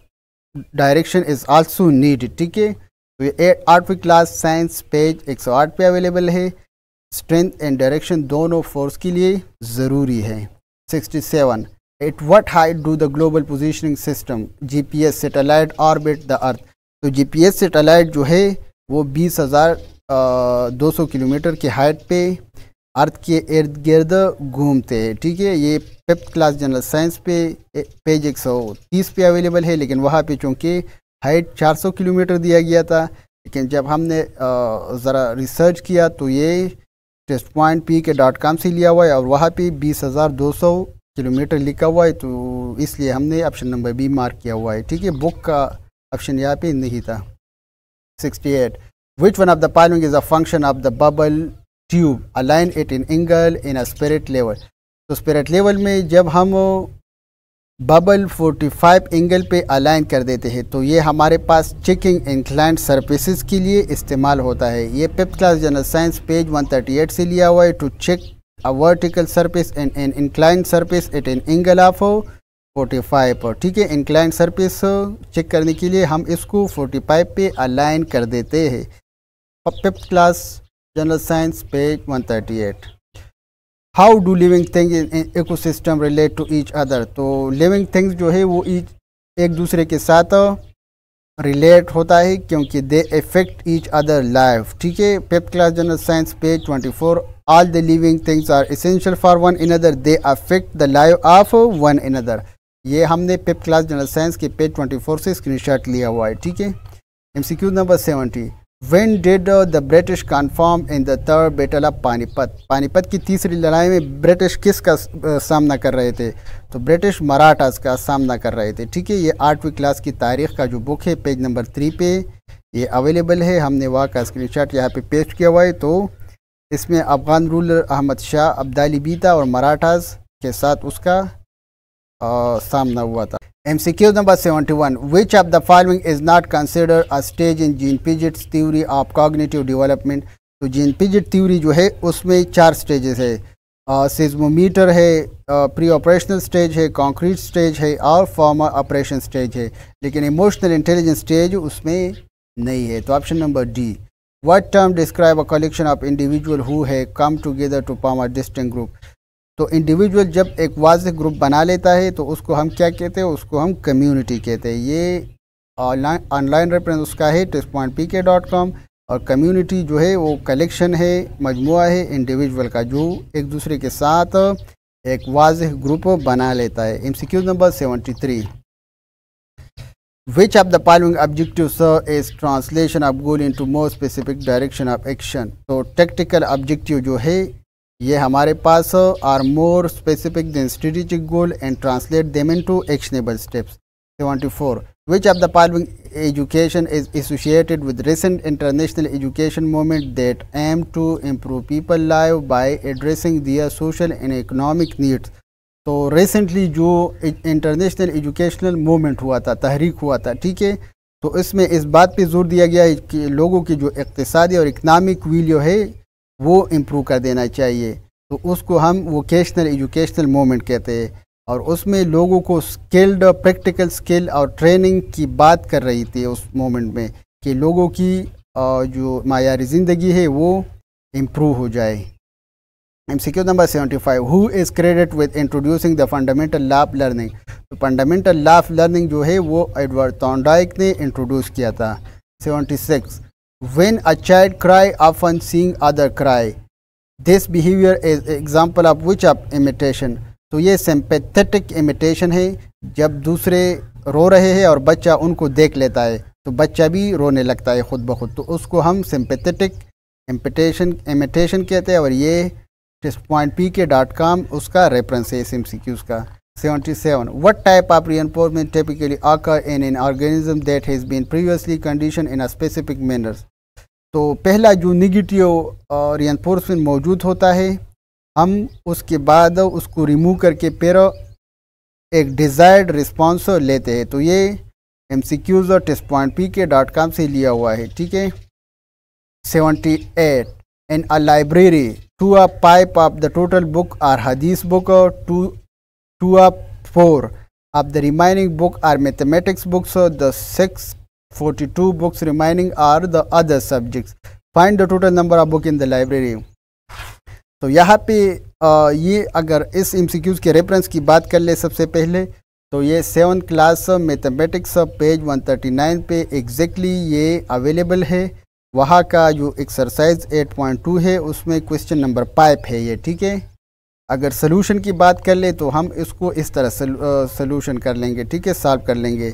direction is also needed, ठीक है। तो ये 8वीं क्लास साइंस पेज 108 पे अवेलेबल है। स्ट्रेंथ एंड डायरेक्शन दोनों फोर्स के लिए ज़रूरी है। 67, at what height do the global positioning system GPS satellite orbit the earth? तो GPS सैटेलाइट जो है वो 20,200 किलोमीटर की हाइट पे अर्थ के इर्द गिर्द घूमते हैं, ठीक है। ये 5th क्लास जनरल साइंस पे पेज 130 पे अवेलेबल है, लेकिन वहाँ पे चूँकि हाइट 400 किलोमीटर दिया गया था, लेकिन जब हमने ज़रा रिसर्च किया तो ये testpointpk.com से लिया हुआ है और वहाँ पे 20,200 किलोमीटर लिखा हुआ है, तो इसलिए हमने ऑप्शन नंबर B मार्क किया हुआ है, ठीक है। बुक का ऑप्शन यहाँ पे नहीं था। 68, विच one of the following is a function of the bubble tube, align it in angle in a spirit level? तो स्पिरिट लेवल में जब हम बबल 45 एंगल पे अलाइन कर देते हैं तो ये हमारे पास चेकिंग इंक्लाइंड सरफेसेस के लिए इस्तेमाल होता है। ये 5th class general science page 138 से लिया हुआ है। To check a vertical surface and an inclined surface at an angle of 45 पर, ठीक है। इंक्लाइंड सरफेस चेक करने के लिए हम इसको 45 पे अलाइन कर देते हैं। 5th class general science page 138। How do living things in ecosystem relate to each other. तो लिविंग थिंग्स जो है वो एक दूसरे के साथ रिलेट होता है क्योंकि they effect each other life, ठीक है। 5th class general science page 24। All the living things are essential for one another, they affect the life of one another. ये हमने 5th क्लास जनरल साइंस के पेज 24 से स्क्रीनशॉट लिया हुआ है, ठीक है। MCQ number 70। When did the British confirm in the third battle of Panipat. Panipat की तीसरी लड़ाई में ब्रिटिश किसका सामना कर रहे थे? तो ब्रिटिश मराठास का सामना कर रहे थे, ठीक है। ये 8वीं क्लास की तारीख़ का जो बुक है पेज नंबर 3 पे ये अवेलेबल है। हमने वहाँ का स्क्रीनशॉट यहाँ पे पेस्ट किया हुआ है। तो इसमें अफ़गान रूलर अहमद शाह अब्दाली बीता और मराठास के साथ उसका सामना हुआ था। MCQ number 71। Which of the following is not considered a stage in Jean Piaget's theory of cognitive development। तो जीन पिजेट थ्योरी जो है उसमें 4 स्टेजेस है। सिज्मोमीटर है, प्री ऑपरेशनल स्टेज है, कॉन्क्रीट स्टेज है और फॉर्मर ऑपरेशन स्टेज है, लेकिन इमोशनल इंटेलिजेंस स्टेज उसमें नहीं है। तो option number D. What term describe a collection of individual who have come together to form a distinct group। तो इंडिविजुअल जब एक वाज़ेह ग्रुप बना लेता है तो उसको हम क्या कहते हैं? उसको हम कम्युनिटी कहते हैं। ये ऑनलाइन रेफरेंस उसका है testpointpk.com। और कम्युनिटी जो है वो कलेक्शन है, मजमुआ है इंडिविजुअल का जो एक दूसरे के साथ एक वाज़ेह ग्रुप बना लेता है। MCQ number 73। Which of the following objectives is translation of goal into more specific direction of action। तो टेक्टिकल ऑब्जेक्टिव जो है ये हमारे पास are more specific than strategic goal and translate them into actionable steps. 74। Which of the following education is associated with recent international education movement that aim to improve people life by addressing their social and economic needs। तो रिसेंटली जो इंटरनेशनल एजुकेशनल मूवमेंट हुआ था, तहरीक हुआ था, ठीक है, तो इसमें इस बात पे जोर दिया गया है कि लोगों की जो इक़्तिसादी और इकनॉमिक वैल्यू है वो इम्प्रूव कर देना चाहिए। तो उसको हम वोकेशनल एजुकेशनल मूवमेंट कहते हैं। और उसमें लोगों को स्किल्ड प्रैक्टिकल स्किल और ट्रेनिंग की बात कर रही थी उस मूवमेंट में कि लोगों की जो मायारी ज़िंदगी है वो इम्प्रूव हो जाए। MCQ number 75। Who is credited with introducing the fundamental law of learning। तो फंडामेंटल लॉ ऑफ लर्निंग जो है वो एडवर्ड थॉर्नडाइक ने इंट्रोड्यूस किया था। 76। When a child cry often seeing other cry, this behavior is example of which of imitation। तो ये सिंपैथेटिक इमिटेशन है, जब दूसरे रो रहे हैं और बच्चा उनको देख लेता है तो बच्चा भी रोने लगता है खुद ब खुद, तो उसको हम सिंपैथेटिक इमिटेशन कहते हैं। और ये testpointpk.com उसका रेफरेंस है इस MCQs का। 77। What type of reinforcement typically occur in an organism that has been previously conditioned in a specific manner। तो पहला जो निगेटिव reinforcement मौजूद होता है हम उसके बाद उसको रिमूव करके फिर एक डिज़ायर्ड रिस्पॉन्स लेते हैं। तो ये MCQs और testpointpk.com से लिया हुआ है, ठीक है। 78। In a library, 2/5 of the total book are hadith book, 2/4 of the remaining book are mathematics books, the 642 books remaining are the other subjects। Find the total number of book in the library। तो यहाँ पे ये अगर इस MCQs के रेफरेंस की बात कर ले सबसे पहले तो ये 7th क्लास मैथमेटिक्स पेज 139 पे एग्जैक्टली ये अवेलेबल है। वहाँ का जो एक्सरसाइज 8.2 है उसमें क्वेश्चन नंबर 5 है ये, ठीक है। अगर सोल्यूशन की बात कर ले तो हम इसको इस तरह सोल्यूशन कर लेंगे, ठीक है, सॉल्व कर लेंगे।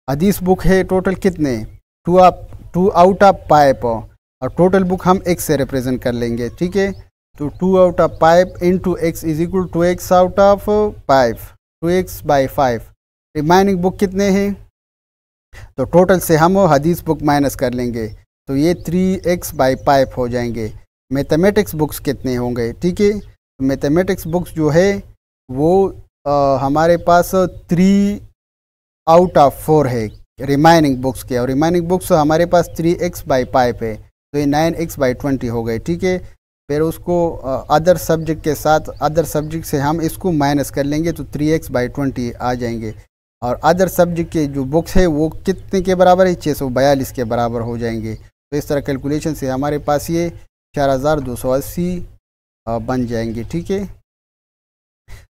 हदीस बुक है टोटल कितने 2 आउट ऑफ 5 और टोटल बुक हम x से रिप्रेजेंट कर लेंगे, ठीक है। तो 2 out of 5 into x is equal to x out of 5, 2x by 5। Remaining book कितने हैं तो टोटल से हम हदीस बुक माइनस कर लेंगे तो ये 3x बाई 5 हो जाएंगे। मैथमेटिक्स बुक्स कितने होंगे, ठीक है। तो मैथमेटिक्स बुक्स जो है वो हमारे पास 3 आउट ऑफ 4 है रिमाइनिंग बुक्स के, और रिमाइनिंग बुक्स हमारे पास 3x/5 है, तो ये 9x/20 हो गए, ठीक है। फिर उसको अदर सब्जेक्ट के साथ, अदर सब्जेक्ट से हम इसको माइनस कर लेंगे तो 3x/20 आ जाएंगे, और अदर सब्जेक्ट के जो बुक्स है वो कितने के बराबर है, 642 के बराबर हो जाएंगे। तो इस तरह कैलकुलेशन से हमारे पास ये 4280 बन जाएंगे, ठीक है।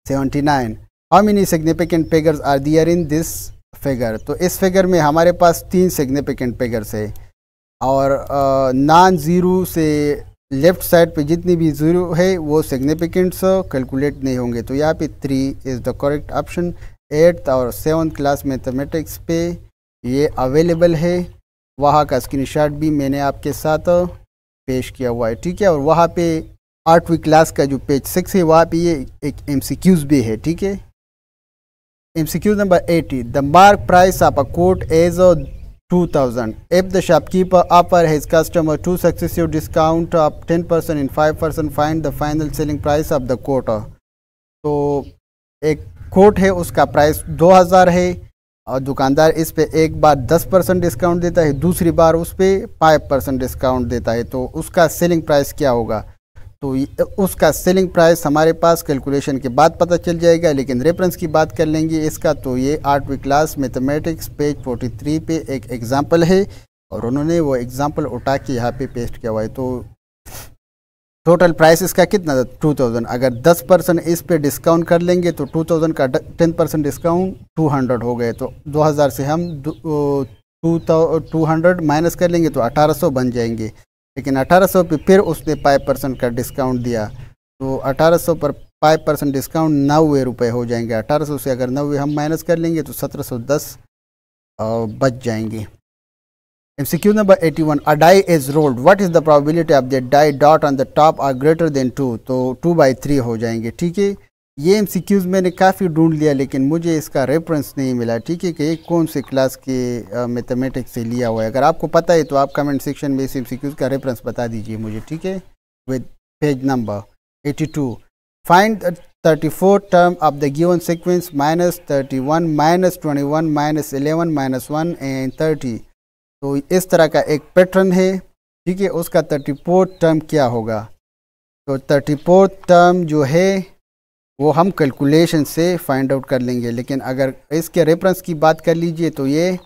79 how many significant figures are there in this figure. तो इस फिगर में हमारे पास 3 सिग्निफिकेंट फिगर्स है, और नॉन ज़ीरो से लेफ़्ट साइड पे जितनी भी ज़ीरो है वो सिग्निफिकेंट्स कैलकुलेट नहीं होंगे। तो यहाँ पे 3 is the correct option. 8th और 7th क्लास मैथमेटिक्स पे ये अवेलेबल है, वहाँ का स्क्रीनशॉट भी मैंने आपके साथ पेश किया हुआ है, ठीक है। और वहाँ पे 8वीं क्लास का जो पेज 6 है वहाँ पे ये एक MCQs भी है, ठीक है। MCQ number 80, the mark price of a coat is 2000. If the shopkeeper offer his customer 2 successive discount of 10% and 5%, find the final selling price of the coat. तो एक कोट है उसका प्राइस 2000 है, और दुकानदार इस पे एक बार 10% डिस्काउंट देता है, दूसरी बार उस पे 5% डिस्काउंट देता है, तो उसका सेलिंग प्राइस क्या होगा। तो उसका सेलिंग प्राइस हमारे पास कैलकुलेशन के बाद पता चल जाएगा, लेकिन रेफरेंस की बात कर लेंगे इसका। तो ये 8वीं क्लास मैथमेटिक्स पेज 43 पे एक एग्जांपल है, और उन्होंने वो एग्जांपल उठा के यहाँ पे पेस्ट किया हुआ है। तो टोटल प्राइस इसका कितना था, 2000। अगर 10% इस पे डिस्काउंट कर लेंगे तो 2000 का 10% डिस्काउंट 200 हो गए, तो 2000 से हम 200 माइनस कर लेंगे तो 1800 बन जाएंगे। लेकिन 1800 पे फिर उसने 5% का डिस्काउंट दिया, तो 1800 पर 5% डिस्काउंट 90 रुपये हो जाएंगे। 1800 से अगर 90 हम माइनस कर लेंगे तो 1710 बच जाएंगे। MCQ number 81, a die is rolled, what is the probability of the die dot on the top are greater than 2। तो 2/3 हो जाएंगे, ठीक है। ये MCQs मैंने काफ़ी ढूंढ लिया, लेकिन मुझे इसका रेफरेंस नहीं मिला, ठीक है, कि ये कौन से क्लास के मैथमेटिक्स से लिया हुआ है। अगर आपको पता है तो आप कमेंट सेक्शन में इस MCQs का रेफरेंस बता दीजिए मुझे, ठीक है। With page number 82, find 34 term of the given sequence -31 -21 -11 -1 and 30। तो इस तरह का एक पैटर्न है, ठीक है। उसका 34 टर्म क्या होगा। तो 34 टर्म जो है वो हम कैलकुलेशन से फाइंड आउट कर लेंगे, लेकिन अगर इसके रेफरेंस की बात कर लीजिए तो ये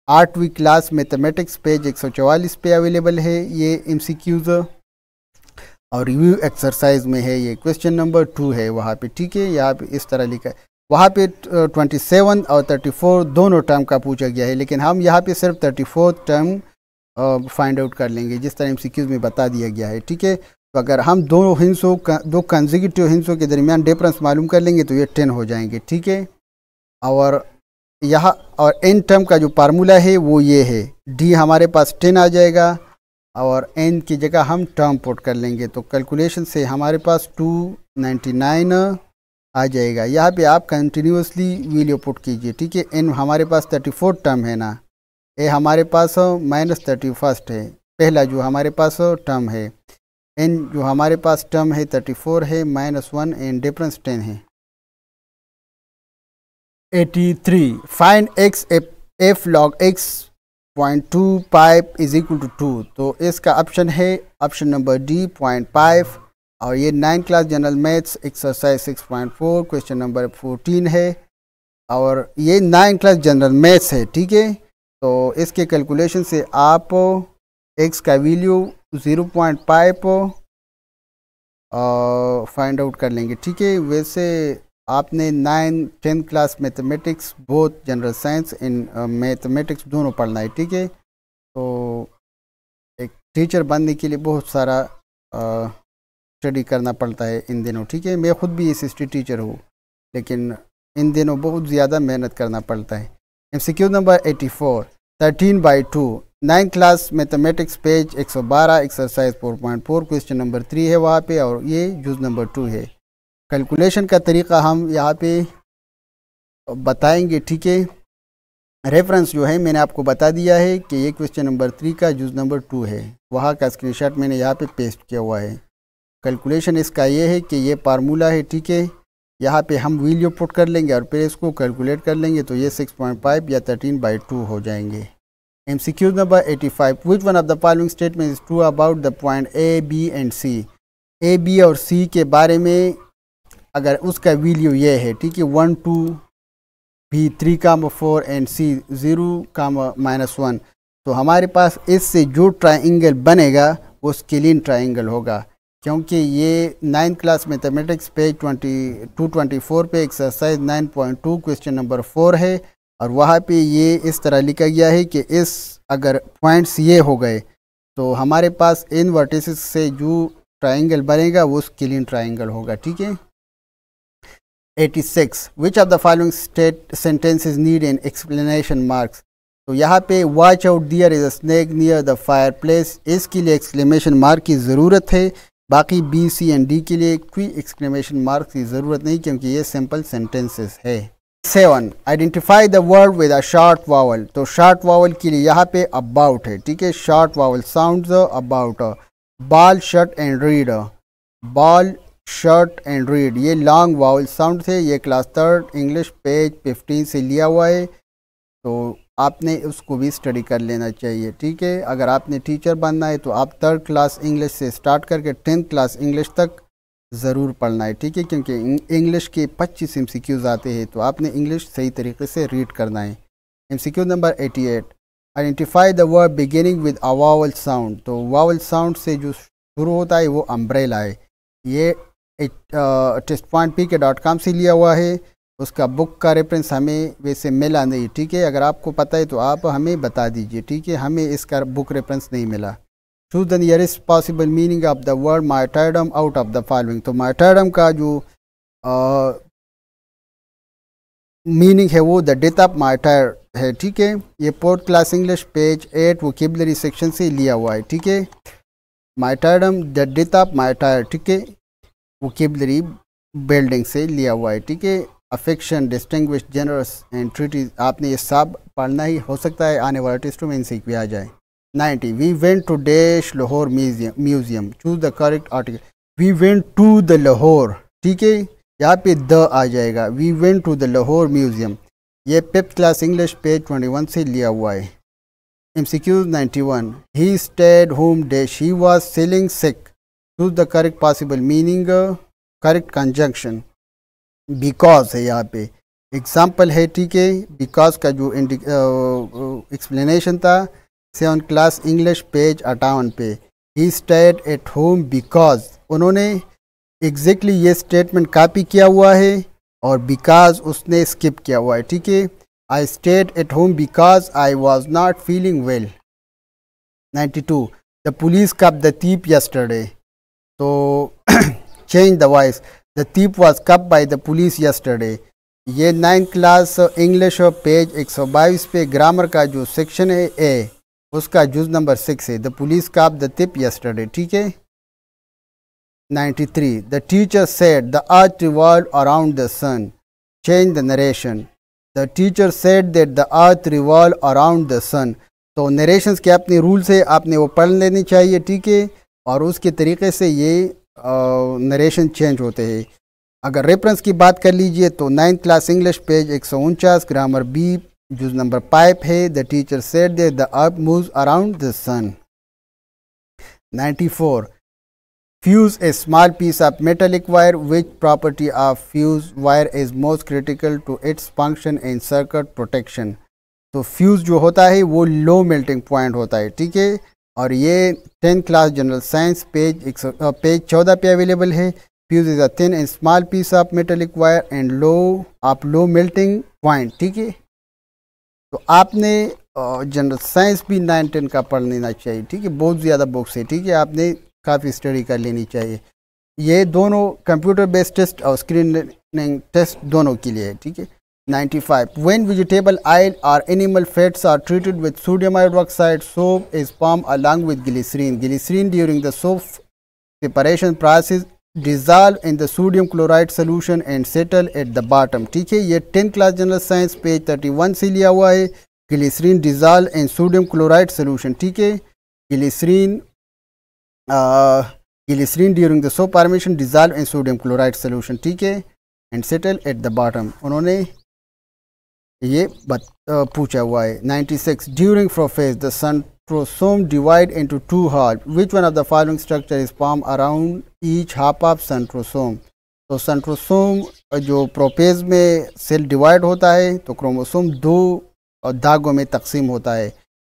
8वीं क्लास मैथमेटिक्स पेज 144 पे अवेलेबल है ये MCQs, और रिव्यू एक्सरसाइज में है, ये क्वेश्चन नंबर 2 है वहाँ पे, ठीक है। यहाँ पे इस तरह लिखा है, वहाँ पे 27 और 34 दोनों टर्म का पूछा गया है, लेकिन हम यहाँ पे सिर्फ 34 टर्म फाइंड आउट कर लेंगे जिस तरह MCQs में बता दिया गया है, ठीक है। तो अगर हम दो कंसेक्यूटिव हिंसों के दरमियान डिफरेंस मालूम कर लेंगे तो ये 10 हो जाएंगे, ठीक है। और यहाँ और n टर्म का जो फार्मूला है वो ये है, d हमारे पास 10 आ जाएगा, और n की जगह हम टर्म पुट कर लेंगे, तो कैलकुलेशन से हमारे पास 299 आ जाएगा। यहाँ पे आप कंटिन्यूसली वैल्यू पुट कीजिए, ठीक है। n हमारे पास 34 टर्म है ना, ए हमारे पास -31 है, पहला जो हमारे पास टर्म है। n जो हमारे पास टर्म है 34 है, -1 एंड डिफरेंस 10 है। 83 find x f log x 0.25 is equal to 2। तो इसका ऑप्शन है ऑप्शन नंबर D 0.5, और ये 9 class general maths exercise 6.4 question number 14 है, और ये 9 क्लास जनरल मैथ्स है, ठीक है। तो इसके कैलकुलेशन से आप x का वैल्यू 0.5 फाइंड आउट कर लेंगे, ठीक है। वैसे आपने 9 10 class mathematics both general science in mathematics दोनों पढ़ना है, ठीक है। तो एक टीचर बनने के लिए बहुत सारा स्टडी करना पड़ता है इन दिनों, ठीक है। मैं ख़ुद भी हिस्ट्री टीचर हूँ, लेकिन इन दिनों बहुत ज़्यादा मेहनत करना पड़ता है। MCQ number 84 13/2 9 class mathematics page 112 exercise 4.4 question number 3 है वहाँ पे, और ये जुज़ नंबर 2 है। कैलकुलेशन का तरीक़ा हम यहाँ पे बताएंगे, ठीक है। रेफरेंस जो है मैंने आपको बता दिया है कि ये क्वेश्चन नंबर 3 का जुज़ नंबर 2 है, वहाँ का स्क्रीनशॉट मैंने यहाँ पे पेस्ट किया हुआ है। कैलकुलेशन इसका ये है कि ये फार्मूला है, ठीक है। यहाँ पे हम वैल्यू पुट कर लेंगे और फिर इसको कैलकुलेट कर लेंगे, तो ये 6.5 या 13/2 हो जाएंगे। MCQ number 85, which one of the following statement is true about the point A, B and C। A, B और C के बारे में अगर उसका वैल्यू ये है, ठीक है, 1, 2, B 3, 4 एंड C 0, -1, तो हमारे पास इससे जो ट्राइंगल बनेगा वो स्केलिन ट्राइंगल होगा, क्योंकि ये 9th क्लास मैथमेटिक्स पेज 224 पे एक्सरसाइज 9.2 क्वेश्चन नंबर 4 है, और वहाँ पे ये इस तरह लिखा गया है कि इस अगर पॉइंट्स ये हो गए तो हमारे पास इन वर्टिसेस से जो ट्राइंगल बनेगा वो स्केलिन ट्राइंगल होगा, ठीक है। 86, which of the following sentences need an explanation marks. तो यहाँ पे watch out there is a snake near the fireplace, इसके लिए एक्सक्लेमेशन मार्क की ज़रूरत है। बाकी B, C एंड D के लिए कोई एक्सक्लेमेशन मार्क की ज़रूरत नहीं, क्योंकि ये सिंपल सेंटेंसेस है। 7, identify the word with a short vowel. तो शॉर्ट वावल के लिए यहाँ पे अबाउट है, ठीक है। Short vowel sounds about, ball, shirt and read. Ball, shirt and read ये लॉन्ग वावल साउंड थे। ये क्लास 3rd इंग्लिश पेज 15 से लिया हुआ है, तो आपने उसको भी स्टडी कर लेना चाहिए, ठीक है। अगर आपने टीचर बनना है तो आप 3rd क्लास इंग्लिश से स्टार्ट करके 10th क्लास इंग्लिश तक ज़रूर पढ़ना है, ठीक है, क्योंकि इंग्लिश के 25 MCQs आते हैं, तो आपने इंग्लिश सही तरीके से रीड करना है। MCQ number 88, identify the word beginning with a vowel sound. तो वावल साउंड से जो शुरू होता है वो अम्ब्रेला है। ये testpointpk.com से लिया हुआ है, उसका बुक का रेफरेंस हमें वैसे मिला नहीं, ठीक है। अगर आपको पता है तो आप हमें बता दीजिए, ठीक है, हमें इसका बुक रेफरेंस नहीं मिला। Choose the nearest possible meaning of the word martyrdom out of the following. तो मार्टायरडम का जो मीनिंग है वो द डेथ ऑफ मार्टायर है, ठीक है। ये 4th class English page 8 vocabulary section से लिया हुआ है, ठीक है। मार्टायरडम द डेथ ऑफ मार्टायर, ठीक है, वोकेबलरी बिल्डिंग से लिया हुआ है, ठीक है। Affection, distinguish, generous and treaties, आपने ये सब पढ़ना ही, हो सकता है आने वाला टेस्टों में इनसे भी आ जाए। 90, we went to dash Lahore museum. Choose the correct article. We went to the Lahore, ठीक है, यहाँ पे द आ जाएगा। We went to the Lahore museum, ये 5th क्लास इंग्लिश पेज 21 से लिया हुआ है। MCQ 91, he stayed home dash, he was feeling sick. Choose the correct possible meaning, correct conjunction because है यहाँ पे, एग्जाम्पल है, ठीक है। बिकॉज का जो एक्सप्लेनेशन था 7th क्लास इंग्लिश पेज 58 पे, he stayed at home because, उन्होंने एग्जैक्टली ये स्टेटमेंट कॉपी किया हुआ है और बिकॉज उसने स्किप किया हुआ है, ठीक है। I stayed at home because I was not feeling well. 92, the police caught the thief yesterday. तो change the voice, the thief was caught by the police yesterday. ये 9th क्लास इंग्लिश पेज 122 पे ग्रामर का जो सेक्शन है ए, उसका जुज नंबर 6 है, the police caught the thief yesterday, ठीक है। 93, the teacher said the earth revolve around the sun. Change the narration, the teacher said that the earth revolve around the sun. तो नरेशंस के अपने रूल्स है, आपने वो पढ़ लेनी चाहिए, ठीक है, और उसके तरीके से ये नरेशन चेंज होते हैं। अगर रेफरेंस की बात कर लीजिए तो 9th class English page 149 grammar B quiz number 5 है, the teacher said that the earth moves around the sun. 94, fuse a small piece of metallic wire, which property of fuse wire is most critical to its function in circuit protection. तो फ्यूज जो होता है वो लो मेल्टिंग पॉइंट होता है, ठीक है, और ये 10th class general science page 14 पे अवेलेबल है। Fuse is a thin and small piece of metallic wire and low melting point, ठीक है। तो आपने जनरल साइंस भी 9-10 का पढ़ लेना चाहिए, ठीक है, बहुत ज़्यादा बुक्स है, ठीक है, आपने काफ़ी स्टडी कर लेनी चाहिए। ये दोनों कंप्यूटर बेस्ड टेस्ट और स्क्रीन लर्निंग टेस्ट दोनों के लिए है, ठीक है। 95, when vegetable oil or animal fats are treated with sodium hydroxide, soap is formed along with glycerin. Glycerin during the soap preparation process dissolve in the sodium chloride solution and settle at the bottom, ठीक है। ये 10th class general science page 31 से लिया हुआ है। Glycerine dissolve in sodium chloride solution, ठीक है। Glycerine during the soap formation dissolve in sodium chloride solution, ठीक है। And settle at the bottom, उन्होंने ये पूछा हुआ है। 96 during prophase the centrosome divide into two halves, which one of the following structure is formed around each half of centrosome। तो सेंट्रोसोम जो प्रोपेज में सेल डिवाइड होता है तो क्रोमोसोम दो दागों में तकसीम होता है।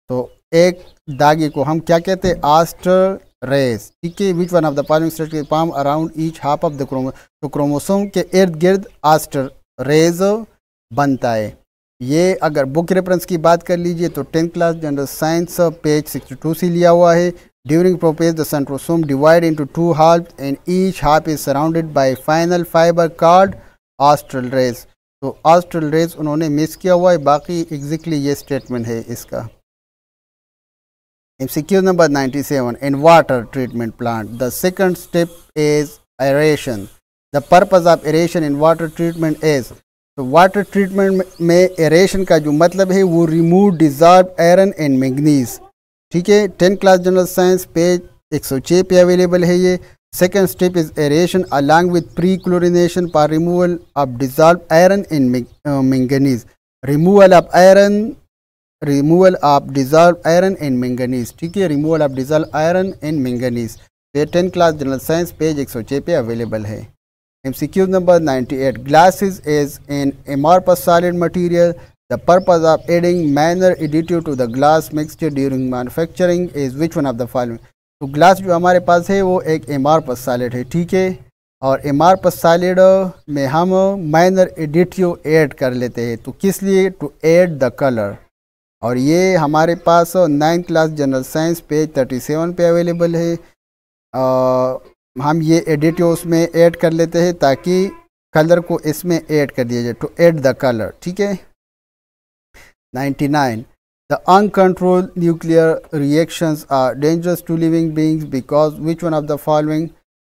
तो एक दागे को हम क्या कहते हैं, आस्टर रेस, ठीक है। विच one of the following structure form around each half of the तो क्रोमोसोम के इर्द गिर्द आस्टर रेज बनता है। ये अगर बुक रेफरेंस की बात कर लीजिए तो 10th class general science page 62 से लिया हुआ है। During prophase the centrosome divide into two half and each half is surrounded by final fibre called astral rays. तो ऑस्ट्रल रेस उन्होंने मिस किया हुआ है, बाकी एग्जैक्टली ये स्टेटमेंट है इसका। MCQ number 97 in water treatment plant the second step is aeration। the purpose of aeration in water treatment is, तो वाटर ट्रीटमेंट में एरेशन का जो मतलब है वो remove dissolve iron and manganese, ठीक है। 10th class general science page 106 पे अवेलेबल है ये। Second step is aeration along with pre chlorination for removal of dissolve iron and manganese, removal of iron, removal of dissolve iron and manganese, ठीक है, removal of dissolve iron and manganese. ये 10th class general science page 106 पे अवेलेबल है। MCQ number 98 glasses is an amorphous solid material। the purpose of adding minor additive to the glass mixture during manufacturing is which one of the following। तो ग्लास जो हमारे पास है वो एक amorphous solid है, ठीक है, और amorphous solid में हम माइनर एडिटिव ऐड कर लेते हैं। तो किस लिए, टू ऐड द कलर, और ये हमारे पास 9th class general science page 37 पे अवेलेबल है। हम ये एडिटिव उसमें ऐड कर लेते हैं ताकि कलर को इसमें ऐड कर दिया जाए, टू ऐड द कलर, ठीक है। 99 the uncontrolled nuclear reactions are dangerous to living beings because which one of the following.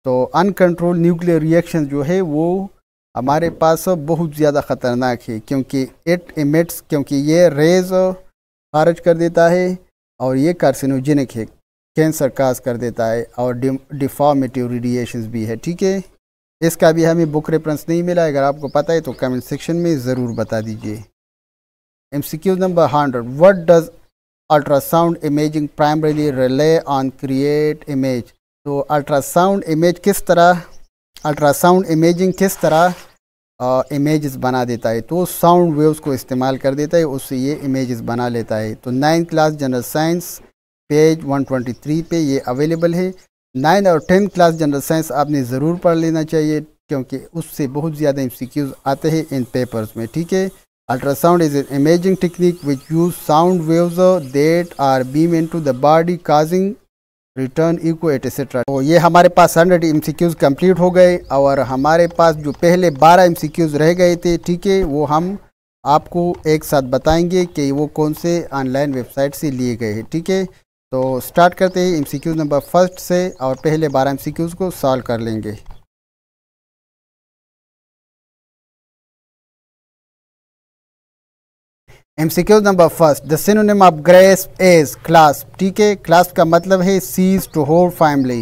तो अनकंट्रोल न्यूक्लियर रिएक्शन जो है वो हमारे पास बहुत ज़्यादा ख़तरनाक है, क्योंकि इट इमिट्स, क्योंकि ये रेज खारिज कर देता है और ये कार्सिनोजेनिक है, कैंसर काज कर देता है, और डिफॉर्मेटिव रेडिएशंस भी है, ठीक है। इसका भी हमें बुक रेफरेंस नहीं मिला, अगर आपको पता है तो कमेंट सेक्शन में ज़रूर बता दीजिए। MCQ number 100 what does ultrasound imaging primarily relay on create image. तो अल्ट्रासाउंड इमेज किस तरह, अल्ट्रासाउंड इमेजिंग किस तरह इमेजेस बना देता है, तो साउंड वेव्स को इस्तेमाल कर देता है, उससे ये इमेजेस बना लेता है। तो 9th class general science page 123 पे ये अवेलेबल है। 9 और 10th क्लास जनरल साइंस आपने ज़रूर पढ़ लेना चाहिए, क्योंकि उससे बहुत ज़्यादा MCQs आते हैं इन पेपर्स में, ठीक है। Ultrasound is an imaging technique which use sound waves that are beam into the body causing return echo etcetera. तो ये हमारे पास 100 MCQs कंप्लीट हो गए, और हमारे पास जो पहले 12 MCQs रह गए थे, ठीक है, वो हम आपको एक साथ बताएंगे कि वो कौन से ऑनलाइन वेबसाइट से लिए गए हैं, ठीक है। तो स्टार्ट करते हैं MCQ नंबर 1 से, और पहले 12 MCQs को सॉल्व कर लेंगे। MCQ number 1 the synonym of grace is class, ठीक है, क्लास का मतलब है sees to hold family.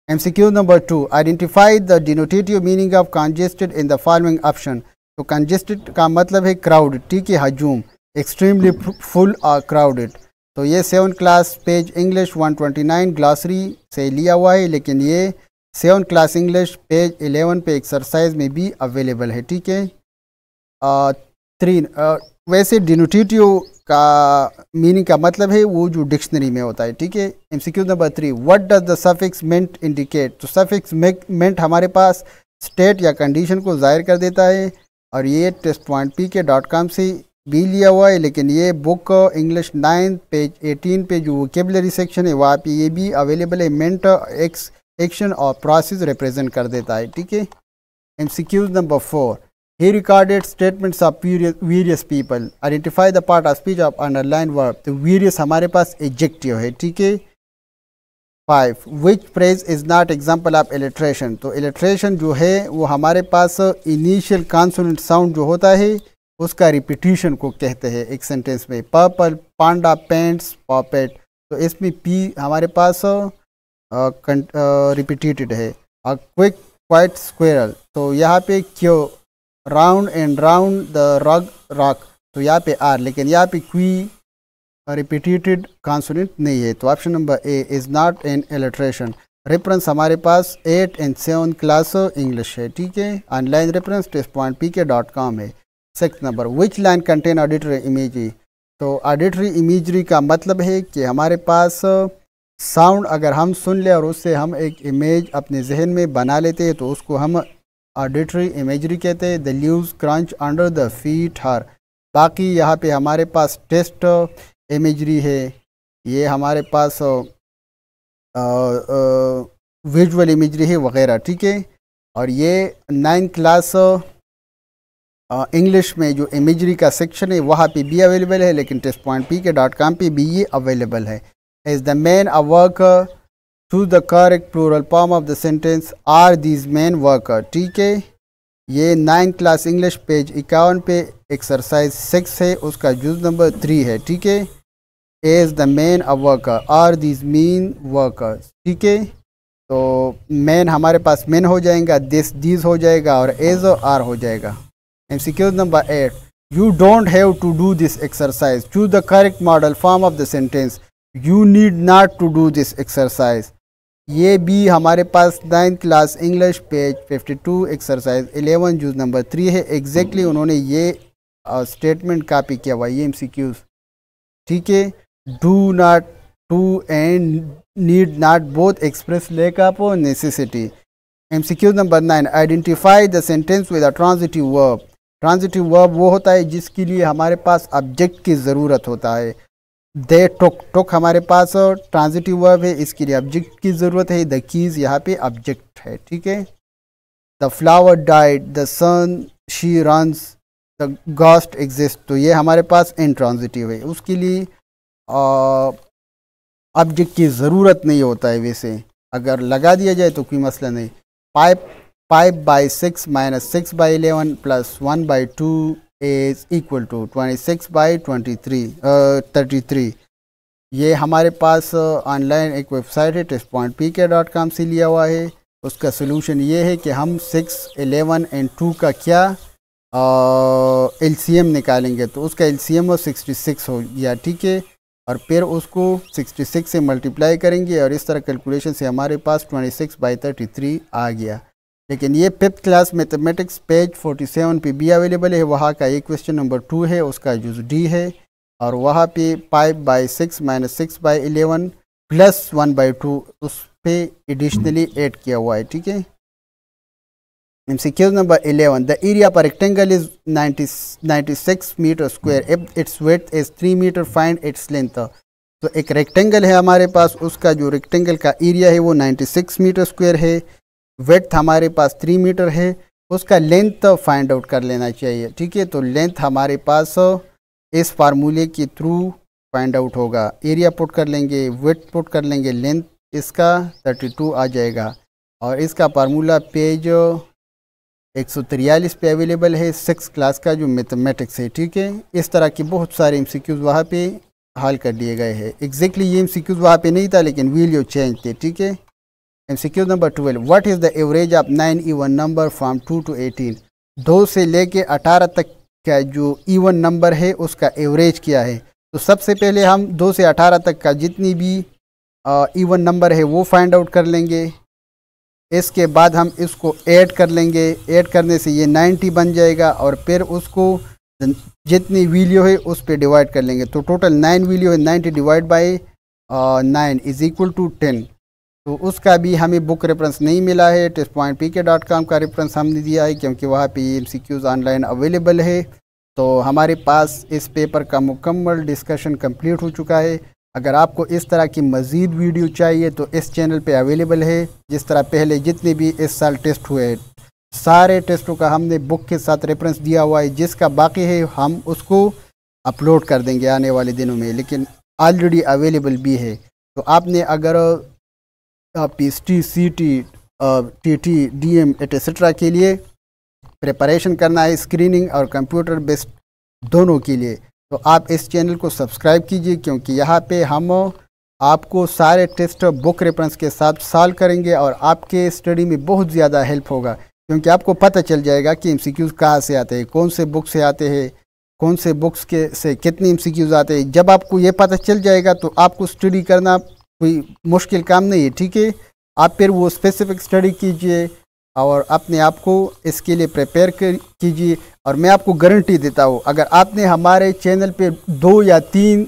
MCQ number 2 identify the denotative meaning of congested in the following option. तो कंजेस्टेड का मतलब है क्राउडेड, ठीक है, हजूम, एक्सट्रीमली फुल और क्राउडेड। तो ये 7th class page English 129 glossary से लिया हुआ है, लेकिन ये 7th क्लास इंग्लिश पेज 11 पे एक्सरसाइज में भी अवेलेबल है, ठीक है। 3 वैसे डिनोटेटिव का मीनिंग का मतलब है वो जो डिक्शनरी में होता है, ठीक है। MCQ number 3 what does the suffix meant indicate. तो सफिक्स मेंट हमारे पास स्टेट या कंडीशन को जाहिर कर देता है, और ये test.pk.com से भी लिया हुआ है, लेकिन ये बुक इंग्लिश 9 पेज 18 पे जो वोकेबलरी सेक्शन है वहाँ पे ये भी अवेलेबल है। मेंट एक्शन और प्रोसेस रिप्रेजेंट कर देता है, ठीक है। MCQ number 4 he recorded statements of various people, identify the part of speech of underline verb. तो वेरियस हमारे पास एडजेक्टिव है, ठीक है। 5 which phrase is not example of alliteration. तो इलिट्रेशन जो है वो हमारे पास इनिशियल कॉन्सोनेंट साउंड जो होता है उसका रिपीटिशन को कहते हैं एक सेंटेंस में। पर्पल, पांडा, पेंट्स, पॉपेट। तो इसमें पी हमारे पास रिपीटेड है। Quick, quite, squirrel. तो यहाँ पे क्यों round and round the rock, तो यहाँ पे आर, लेकिन यहाँ पे क्वी रिपीटेड कॉन्सोनेंट नहीं है, तो option number A is not an alliteration. Reference हमारे पास 8 and 7 क्लास इंग्लिश है, ठीक है। ऑनलाइन रेफरेंस test.pk.com है। 6 number, which line contain auditory imagery, तो ऑडिटरी इमेजरी का मतलब है कि हमारे पास साउंड अगर हम सुन ले और उससे हम एक इमेज अपने जहन में बना लेते हैं तो उसको हम ऑडिटरी इमेजरी कहते हैं। The leaves crunch under the feet her. बाकी यहाँ पे हमारे पास टेस्ट इमेजरी है, ये हमारे पास विजुअल इमेजरी है वगैरह, ठीक है। और ये 9 क्लास इंग्लिश में जो इमेजरी का सेक्शन है वहाँ पे भी अवेलेबल है, लेकिन test.pk.com पे भी ये अवेलेबल है। Is the man a worker, choose the correct plural form of the sentence, are these man worker, ठीक है। ये 9 क्लास इंग्लिश पेज 51 पे एक्सरसाइज 6 है, उसका जुज नंबर 3 है, ठीक है। Is the man a worker, are these men workers, ठीक है। तो मैन हमारे पास मैन हो जाएगा, दिस दीज हो जाएगा और एज और आर हो जाएगा। MCQ number 8, you don't have to do this exercise, choose the correct modal form of the sentence, you need not to do this exercise. ये भी हमारे पास 9 क्लास इंग्लिश पेज 52 एक्सरसाइज 11 जूज नंबर 3 है। एग्जैक्टली उन्होंने ये स्टेटमेंट कॉपी किया हुआ, ये MCQs, ठीक है। Do not, to and need not both express lack of necessity. MCQ number 9, identify the sentence with a transitive verb. Transitive verb वो होता है जिसके लिए हमारे पास ऑब्जेक्ट की ज़रूरत होता है। दे टुक, टुक हमारे पास ट्रांजिटिव वर्ब है, इसके लिए ऑब्जेक्ट की ज़रूरत है। द कीज़ यहाँ पे ऑब्जेक्ट है, ठीक है। The flower died, the sun she runs, the ghost exist, तो ये हमारे पास इंट्रांजिटिव है, उसके लिए ऑब्जेक्ट की ज़रूरत नहीं होता है। वैसे अगर लगा दिया जाए तो कोई मसला नहीं। 5/6 - 6/11 + 1/2 is equal to 26/33। ये हमारे पास ऑनलाइन एक वेबसाइट है test.pk.com से लिया हुआ है। उसका सोल्यूशन ये है कि हम 6, 11 और 2 का क्या LCM निकालेंगे, तो उसका LCM 66 हो गया, ठीक है। और फिर उसको 66 से मल्टीप्लाई करेंगे और इस तरह कैलकुलेशन से हमारे पास 26/33 आ गया। लेकिन ये 5th क्लास मैथमेटिक्स पेज 47 पे भी अवेलेबल है, वहाँ का एक क्वेश्चन नंबर 2 है, उसका जुज़ D है। और वहाँ पे 5/6 - 6/11 + 1/2 उस पे एडिशनली ऐड किया हुआ है, ठीक है। MCQ number 11, the area of rectangle is 96 metre square, if its width is 3 metre, find its length. तो एक रेक्टेंगल है हमारे पास, उसका जो रेक्टेंगल का एरिया है वो 96 मीटर स्क्वायर है, विड्थ हमारे पास 3 मीटर है, उसका लेंथ फाइंड आउट कर लेना चाहिए, ठीक है। तो लेंथ हमारे पास इस फार्मूले के थ्रू फाइंड आउट होगा। एरिया पुट कर लेंगे, विड्थ पुट कर लेंगे, लेंथ इसका 32 आ जाएगा। और इसका फार्मूला पेज 143 पे अवेलेबल है, 6 क्लास का जो मैथमेटिक्स है, ठीक है। इस तरह की बहुत सारे MCQs वहाँ पे हल कर दिए गए हैं। एग्जैक्टली ये MCQs वहाँ पे नहीं था, लेकिन वीडियो चेंज थे, ठीक है। MCQ number 12, what is the average of 9 even number from 2 to 18। 2 से लेके 18 तक का जो इवन नंबर है उसका एवरेज क्या है। तो सबसे पहले हम 2 से 18 तक का जितनी भी इवन नंबर है वो फाइंड आउट कर लेंगे। इसके बाद हम इसको ऐड कर लेंगे, ऐड करने से ये 90 बन जाएगा और फिर उसको जितनी वैल्यू है उस पर डिवाइड कर लेंगे। तो टोटल 9 वैल्यू है, 90 divide by 9 is equal to 10। तो उसका भी हमें बुक रेफरेंस नहीं मिला है, test.pk.com का रेफरेंस हमने दिया है क्योंकि वहाँ पे MCQs ऑनलाइन अवेलेबल है। तो हमारे पास इस पेपर का मुकम्मल डिस्कशन कंप्लीट हो चुका है। अगर आपको इस तरह की मज़ीद वीडियो चाहिए तो इस चैनल पे अवेलेबल है। जिस तरह पहले जितने भी इस साल टेस्ट हुए सारे टेस्टों का हमने बुक के साथ रेफरेंस दिया हुआ है, जिसका बाकी है हम उसको अपलोड कर देंगे आने वाले दिनों में, लेकिन ऑलरेडी अवेलेबल भी है। तो आपने अगर PST, CT, TT, DM etcetera के लिए प्रिपरेशन करना है, स्क्रीनिंग और कंप्यूटर बेस्ड दोनों के लिए, तो आप इस चैनल को सब्सक्राइब कीजिए क्योंकि यहाँ पे हम आपको सारे टेस्ट बुक रेफरेंस के साथ सॉल्व करेंगे और आपके स्टडी में बहुत ज़्यादा हेल्प होगा। क्योंकि आपको पता चल जाएगा कि एमसीक्यूज़ कहाँ से आते हैं, कौन से बुक से आते हैं, कौन से बुक्स के से कितने एमसीक्यूज़ आते हैं। जब आपको ये पता चल जाएगा तो आपको स्टडी करना कोई मुश्किल काम नहीं है, ठीक है। आप फिर वो स्पेसिफिक स्टडी कीजिए और अपने आप को इसके लिए प्रिपेयर कीजिए। और मैं आपको गारंटी देता हूँ, अगर आपने हमारे चैनल पे 2 या 3,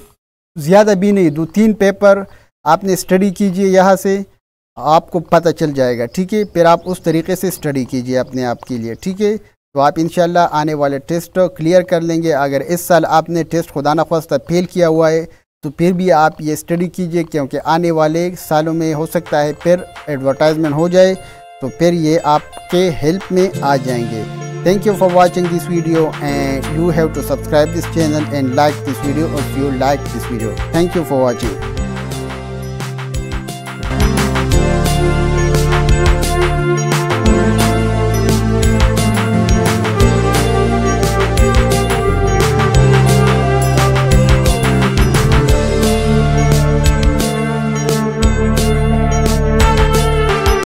ज़्यादा भी नहीं, 2-3 पेपर आपने स्टडी कीजिए यहाँ से, आपको पता चल जाएगा, ठीक है। फिर आप उस तरीके से स्टडी कीजिए अपने आप के लिए, ठीक है। तो आप इंशाल्लाह आने वाले टेस्ट क्लियर कर लेंगे। अगर इस साल आपने टेस्ट खुदा न ख्वास्ता फेल किया हुआ है तो फिर भी आप ये स्टडी कीजिए, क्योंकि आने वाले सालों में हो सकता है फिर एडवर्टाइजमेंट हो जाए तो फिर ये आपके हेल्प में आ जाएंगे। Thank you for watching this video, and you have to subscribe this channel and like this video if you like this video. Thank you for watching.